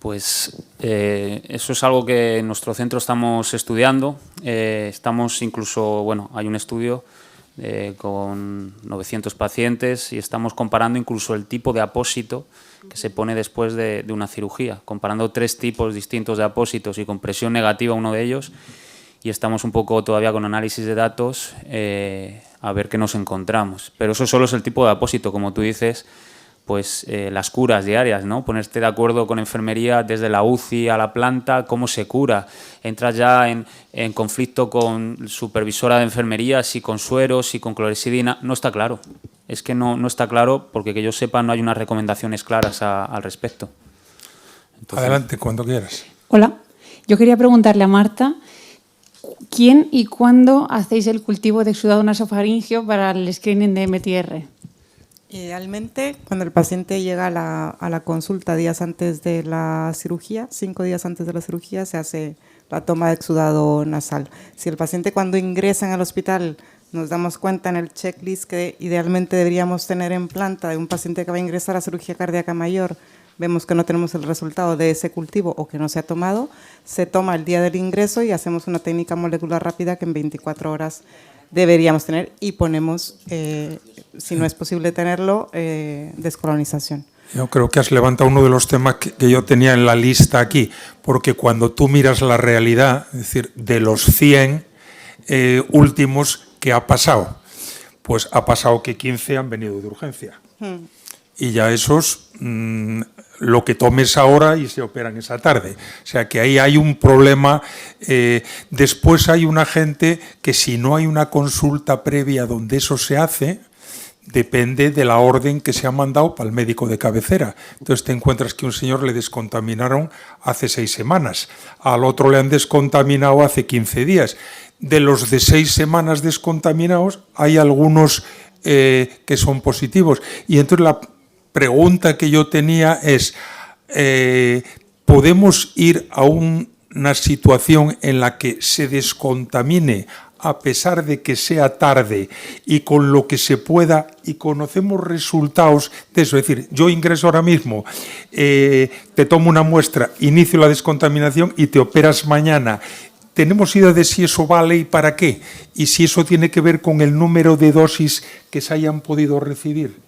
Pues eso es algo que en nuestro centro estamos estudiando. Estamos incluso, hay un estudio con 900 pacientes y estamos comparando incluso el tipo de apósito que se pone después de una cirugía, comparando 3 tipos distintos de apósitos y con presión negativa uno de ellos, y estamos un poco todavía con análisis de datos a ver qué nos encontramos. Pero eso solo es el tipo de apósito, como tú dices, pues las curas diarias, ¿no? Ponerte de acuerdo con enfermería desde la UCI a la planta, cómo se cura. Entras ya en conflicto con supervisora de enfermería, si con sueros, si con clorexidina. No está claro. Es que no está claro porque que yo sepa no hay unas recomendaciones claras al respecto. Entonces, adelante, cuando quieras. Hola. Yo quería preguntarle a Marta, ¿quién y cuándo hacéis el cultivo de exudado nasofaringeo para el screening de MTR? Idealmente, cuando el paciente llega a la consulta días antes de la cirugía, 5 días antes de la cirugía, se hace la toma de exudado nasal. Si el paciente cuando ingresan al hospital nos damos cuenta en el checklist que idealmente deberíamos tener en planta de un paciente que va a ingresar a cirugía cardíaca mayor, vemos que no tenemos el resultado de ese cultivo o que no se ha tomado, se toma el día del ingreso y hacemos una técnica molecular rápida que en 24 horas deberíamos tener y ponemos, si no es posible tenerlo, descolonización. Yo creo que has levantado uno de los temas que yo tenía en la lista aquí, porque cuando tú miras la realidad, es decir, de los 100 últimos, ¿qué ha pasado? Pues ha pasado que 15 han venido de urgencia. Y ya esos, lo que tomes ahora y se operan esa tarde. O sea que ahí hay un problema. Después hay una gente que si no hay una consulta previa donde eso se hace, depende de la orden que se ha mandado para el médico de cabecera. Entonces te encuentras que un señor le descontaminaron hace 6 semanas, al otro le han descontaminado hace 15 días. De los de 6 semanas descontaminados hay algunos que son positivos. Y entonces la pregunta que yo tenía es, ¿podemos ir a una situación en la que se descontamine a pesar de que sea tarde y con lo que se pueda, y conocemos resultados de eso? Es decir, yo ingreso ahora mismo, te tomo una muestra, inicio la descontaminación y te operas mañana. ¿Tenemos idea de si eso vale y para qué? Y si eso tiene que ver con el número de dosis que se hayan podido recibir.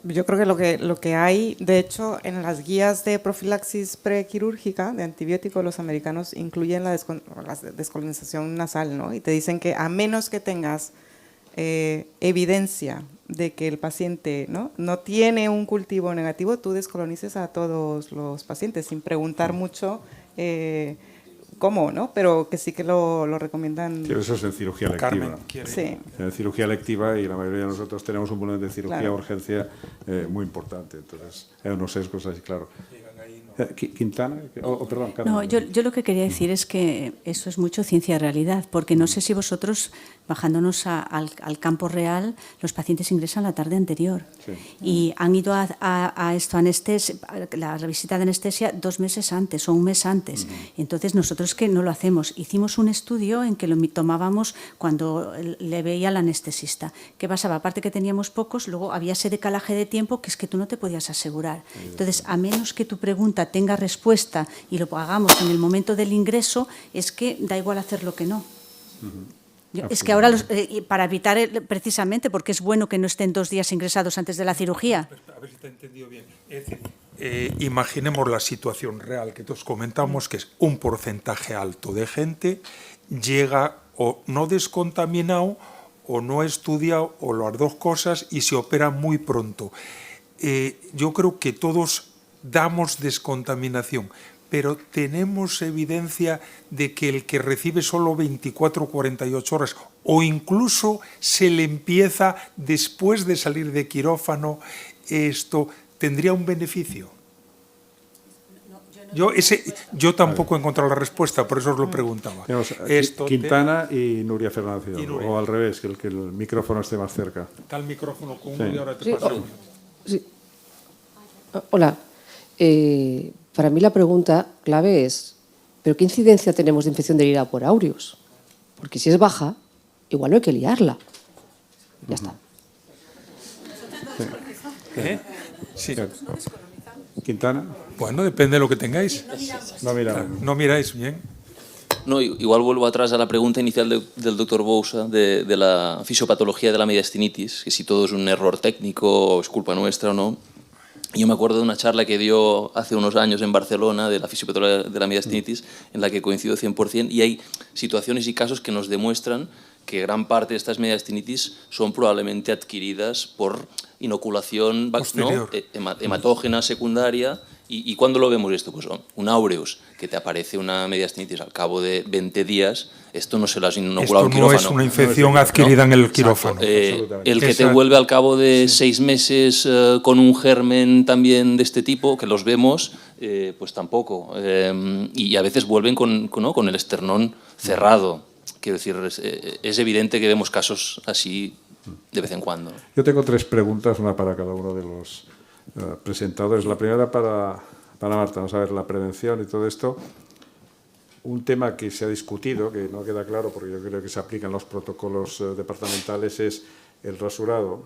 Yo creo que lo que hay, de hecho, en las guías de profilaxis prequirúrgica de antibióticos, los americanos incluyen la descolonización nasal, ¿no? Y te dicen que a menos que tengas evidencia de que el paciente no tiene un cultivo negativo, tú descolonices a todos los pacientes sin preguntar mucho cómo, ¿no? Pero que sí que lo recomiendan. Sí, eso es en cirugía electiva. Carmen, sí. En cirugía electiva, y la mayoría de nosotros tenemos un volumen de cirugía claro. urgencia muy importante. Entonces, hay unos sesgos así, claro. Quintana, perdón, Carmen. No, yo lo que quería decir es que eso es mucho ciencia-realidad, porque no sé si vosotros, bajándonos al campo real, los pacientes ingresan la tarde anterior y han ido a esto anestesia, la visita de anestesia 2 meses antes o 1 mes antes. Entonces nosotros que no lo hacemos. Hicimos un estudio en que lo tomábamos cuando le veía al anestesista. ¿Qué pasaba? Aparte que teníamos pocos, luego había ese decalaje de tiempo que es que tú no te podías asegurar. Entonces, a menos que tu pregunta tenga respuesta y lo hagamos en el momento del ingreso, es que da igual hacerlo que no. Es que ahora, para evitar precisamente, porque es bueno que no estén 2 días ingresados antes de la cirugía. A ver si te he entendido bien. Es decir, imaginemos la situación real que todos comentamos, que es un porcentaje alto de gente llega o no descontaminado o no estudiado o las 2 cosas y se opera muy pronto. Yo creo que todos damos descontaminación, pero tenemos evidencia de que el que recibe solo 24 o 48 horas o incluso se le empieza después de salir de quirófano, esto tendría un beneficio. Yo tampoco he encontrado la respuesta, por eso os lo preguntaba. Quintana y Nuria Fernández, o al revés, que el micrófono esté más cerca. Está el micrófono con uno y ahora te paso. Sí. Hola. Para mí la pregunta clave es, ¿pero qué incidencia tenemos de infección del hígado por aureus? Porque si es baja, igual no hay que liarla. Ya está. Sí. ¿Quintana? Bueno, depende de lo que tengáis. No miráis bien. No, igual vuelvo atrás a la pregunta inicial del doctor Bousa de la fisiopatología de la mediastinitis, que si todo es un error técnico o es culpa nuestra o no. Yo me acuerdo de una charla que dio hace unos años en Barcelona de la fisiopatología de la mediastinitis, en la que coincido 100%, y hay situaciones y casos que nos demuestran que gran parte de estas mediastinitis son probablemente adquiridas por inoculación hematógena secundaria. ¿Y cuándo lo vemos esto? Pues un aureus, que te aparece una mediastinitis al cabo de 20 días, esto no se lo has inoculado en quirófano. Esto no es una infección adquirida en el quirófano. El que te vuelve al cabo de 6 meses con un germen también de este tipo, que los vemos, pues tampoco. Y a veces vuelven con el esternón cerrado. Quiero decir, es evidente que vemos casos así de vez en cuando. Yo tengo 3 preguntas, una para cada uno de los presentadores. La primera para Marta, vamos a ver la prevención y todo esto. Un tema que se ha discutido, que no queda claro porque yo creo que se aplican los protocolos departamentales, es el rasurado.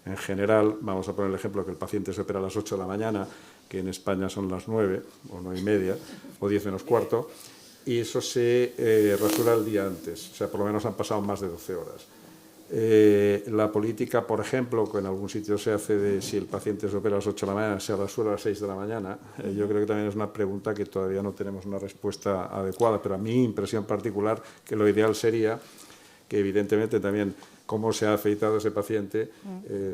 En general, vamos a poner el ejemplo que el paciente se opera a las 8 de la mañana, que en España son las 9 o 9:30 o 10 menos cuarto, y eso se rasura el día antes, o sea, por lo menos han pasado más de 12 horas. La política, por ejemplo, que en algún sitio se hace de si el paciente se opera a las 8 de la mañana, se rasura a las 6 de la mañana, yo creo que también es una pregunta que todavía no tenemos una respuesta adecuada, pero a mi impresión particular que lo ideal sería que evidentemente también cómo se ha afeitado ese paciente,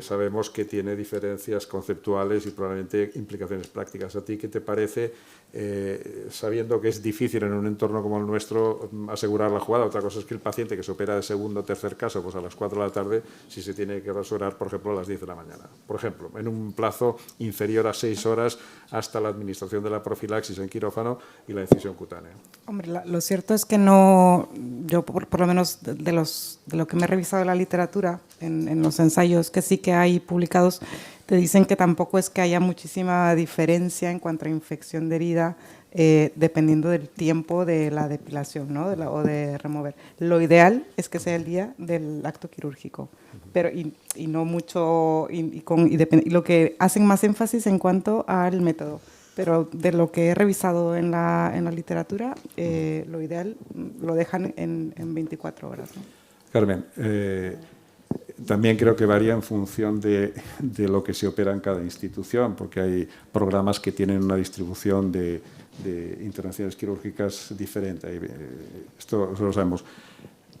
sabemos que tiene diferencias conceptuales y probablemente implicaciones prácticas. ¿A ti qué te parece, sabiendo que es difícil en un entorno como el nuestro asegurar la jugada? Otra cosa es que el paciente que se opera de segundo o tercer caso, pues a las 4 de la tarde, si se tiene que rasurar, por ejemplo, a las 10 de la mañana. Por ejemplo, en un plazo inferior a 6 horas hasta la administración de la profilaxis en quirófano y la incisión cutánea. Hombre, lo cierto es que no, yo por lo menos de lo que me he revisado de la literatura, en los ensayos que sí que hay publicados, te dicen que tampoco es que haya muchísima diferencia en cuanto a infección de herida, dependiendo del tiempo de la depilación, ¿no? O de remover. Lo ideal es que sea el día del acto quirúrgico, pero y no mucho, y lo que hacen más énfasis en cuanto al método. Pero de lo que he revisado en la literatura, lo ideal lo dejan en 24 horas, ¿no? Carmen, también creo que varía en función de lo que se opera en cada institución, porque hay programas que tienen una distribución de intervenciones quirúrgicas diferente. Esto lo sabemos.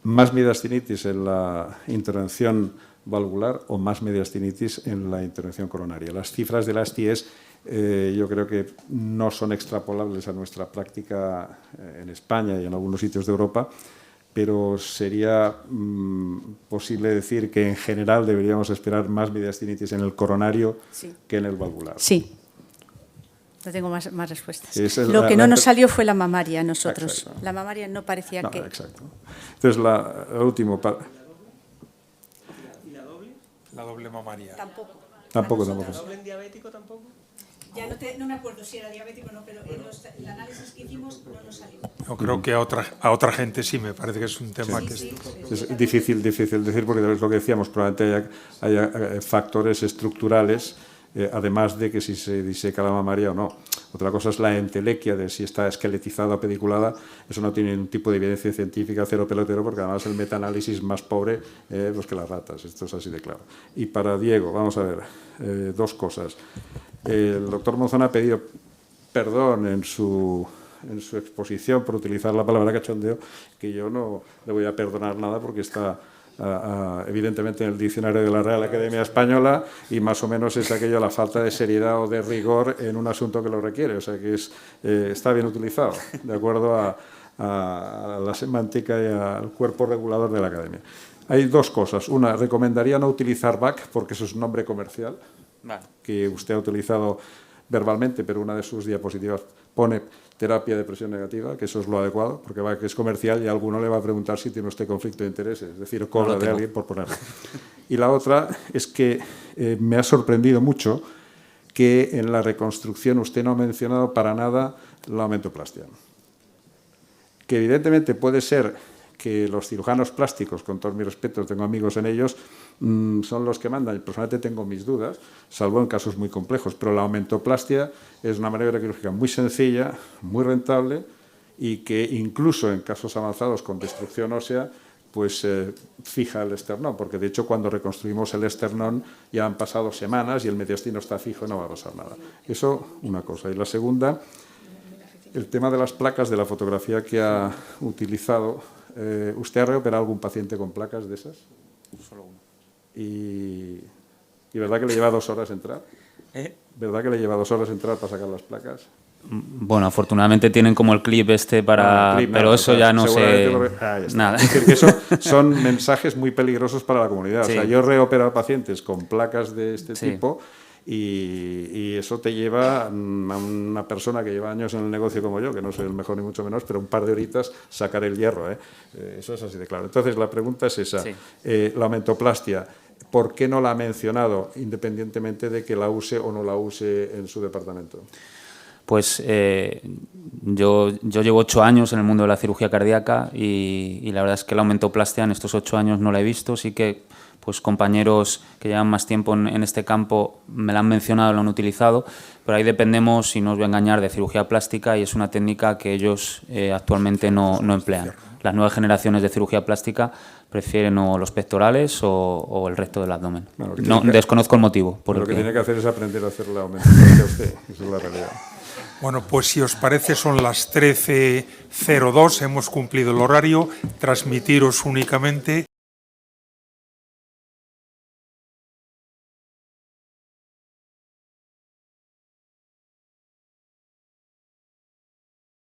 Más mediastinitis en la intervención valvular o más mediastinitis en la intervención coronaria. Las cifras de las TIES yo creo que no son extrapolables a nuestra práctica en España y en algunos sitios de Europa, pero sería posible decir que en general deberíamos esperar más mediastinitis en el coronario que en el valvular. Sí. No tengo más respuestas. Lo que no nos salió fue la mamaria a nosotros. Exacto. La mamaria no parecía que... Exacto. Entonces, la última... ¿Y la doble? La doble mamaria. Tampoco. Tampoco. ¿La doble en diabético tampoco? Ya no me acuerdo si era diabético o no, pero en el análisis que hicimos no nos salió. Yo creo que a otra gente sí, me parece que es un tema que es difícil decir, porque es lo que decíamos, probablemente haya factores estructurales, además de que si se diseca la mamaria o no. Otra cosa es la entelequia de si está esqueletizada o pediculada. Eso no tiene ningún tipo de evidencia científica, cero pelotero, porque además el metaanálisis más pobre pues que las ratas. Esto es así de claro. Y para Diego, vamos a ver, dos cosas. El doctor Monzón ha pedido perdón en su exposición por utilizar la palabra cachondeo, que yo no le voy a perdonar nada porque está evidentemente en el diccionario de la Real Academia Española y más o menos es aquello la falta de seriedad o de rigor en un asunto que lo requiere. O sea que está bien utilizado, de acuerdo a la semántica y al cuerpo regulador de la Academia. Hay dos cosas. Una, recomendaría no utilizar VAC porque eso es un nombre comercial. Vale. Que usted ha utilizado verbalmente, pero una de sus diapositivas pone terapia de presión negativa, que eso es lo adecuado, porque va que es comercial y a alguno le va a preguntar si tiene usted conflicto de intereses, es decir, cobra de alguien por ponerlo. Y la otra es que me ha sorprendido mucho que en la reconstrucción usted no ha mencionado para nada la aumentoplastia. Que evidentemente puede ser que los cirujanos plásticos, con todos mis respetos, tengo amigos en ellos, son los que mandan. Personalmente tengo mis dudas, salvo en casos muy complejos, pero la aumentoplastia es una maniobra quirúrgica muy sencilla, muy rentable y que incluso en casos avanzados con destrucción ósea, pues fija el esternón, porque de hecho cuando reconstruimos el esternón ya han pasado semanas y el mediastino está fijo y no va a pasar nada. Eso, una cosa. Y la segunda, el tema de las placas de la fotografía que ha utilizado. ¿Usted ha reoperado algún paciente con placas de esas? Solo uno. ¿Y verdad que le lleva 2 horas entrar? ¿Verdad que le lleva 2 horas entrar para sacar las placas? Bueno, afortunadamente tienen como el clip para... pero eso ya no sé... Nada. Es decir, que eso son mensajes muy peligrosos para la comunidad. Sí. O sea, yo he reoperado pacientes con placas de este tipo y eso te lleva a una persona que lleva años en el negocio como yo, que no soy el mejor ni mucho menos, pero un par de horitas sacar el hierro. Eso es así de claro. Entonces, la pregunta es esa. Sí. La aumentoplastia, ¿por qué no la ha mencionado independientemente de que la use o no la use en su departamento? Pues yo llevo 8 años en el mundo de la cirugía cardíaca y la verdad es que la aumentoplastia en estos 8 años no la he visto. Sí que pues compañeros que llevan más tiempo en este campo me la han mencionado, la han utilizado, pero ahí dependemos, si no os voy a engañar, de cirugía plástica y es una técnica que ellos actualmente no emplean. Las nuevas generaciones de cirugía plástica prefieren o los pectorales o el resto del abdomen. Bueno, desconozco el motivo. Lo que tiene que hacer es aprender a hacer la aumentoplastia usted, esa es la realidad. Bueno, pues si os parece son las 13:02, hemos cumplido el horario. Transmitiros únicamente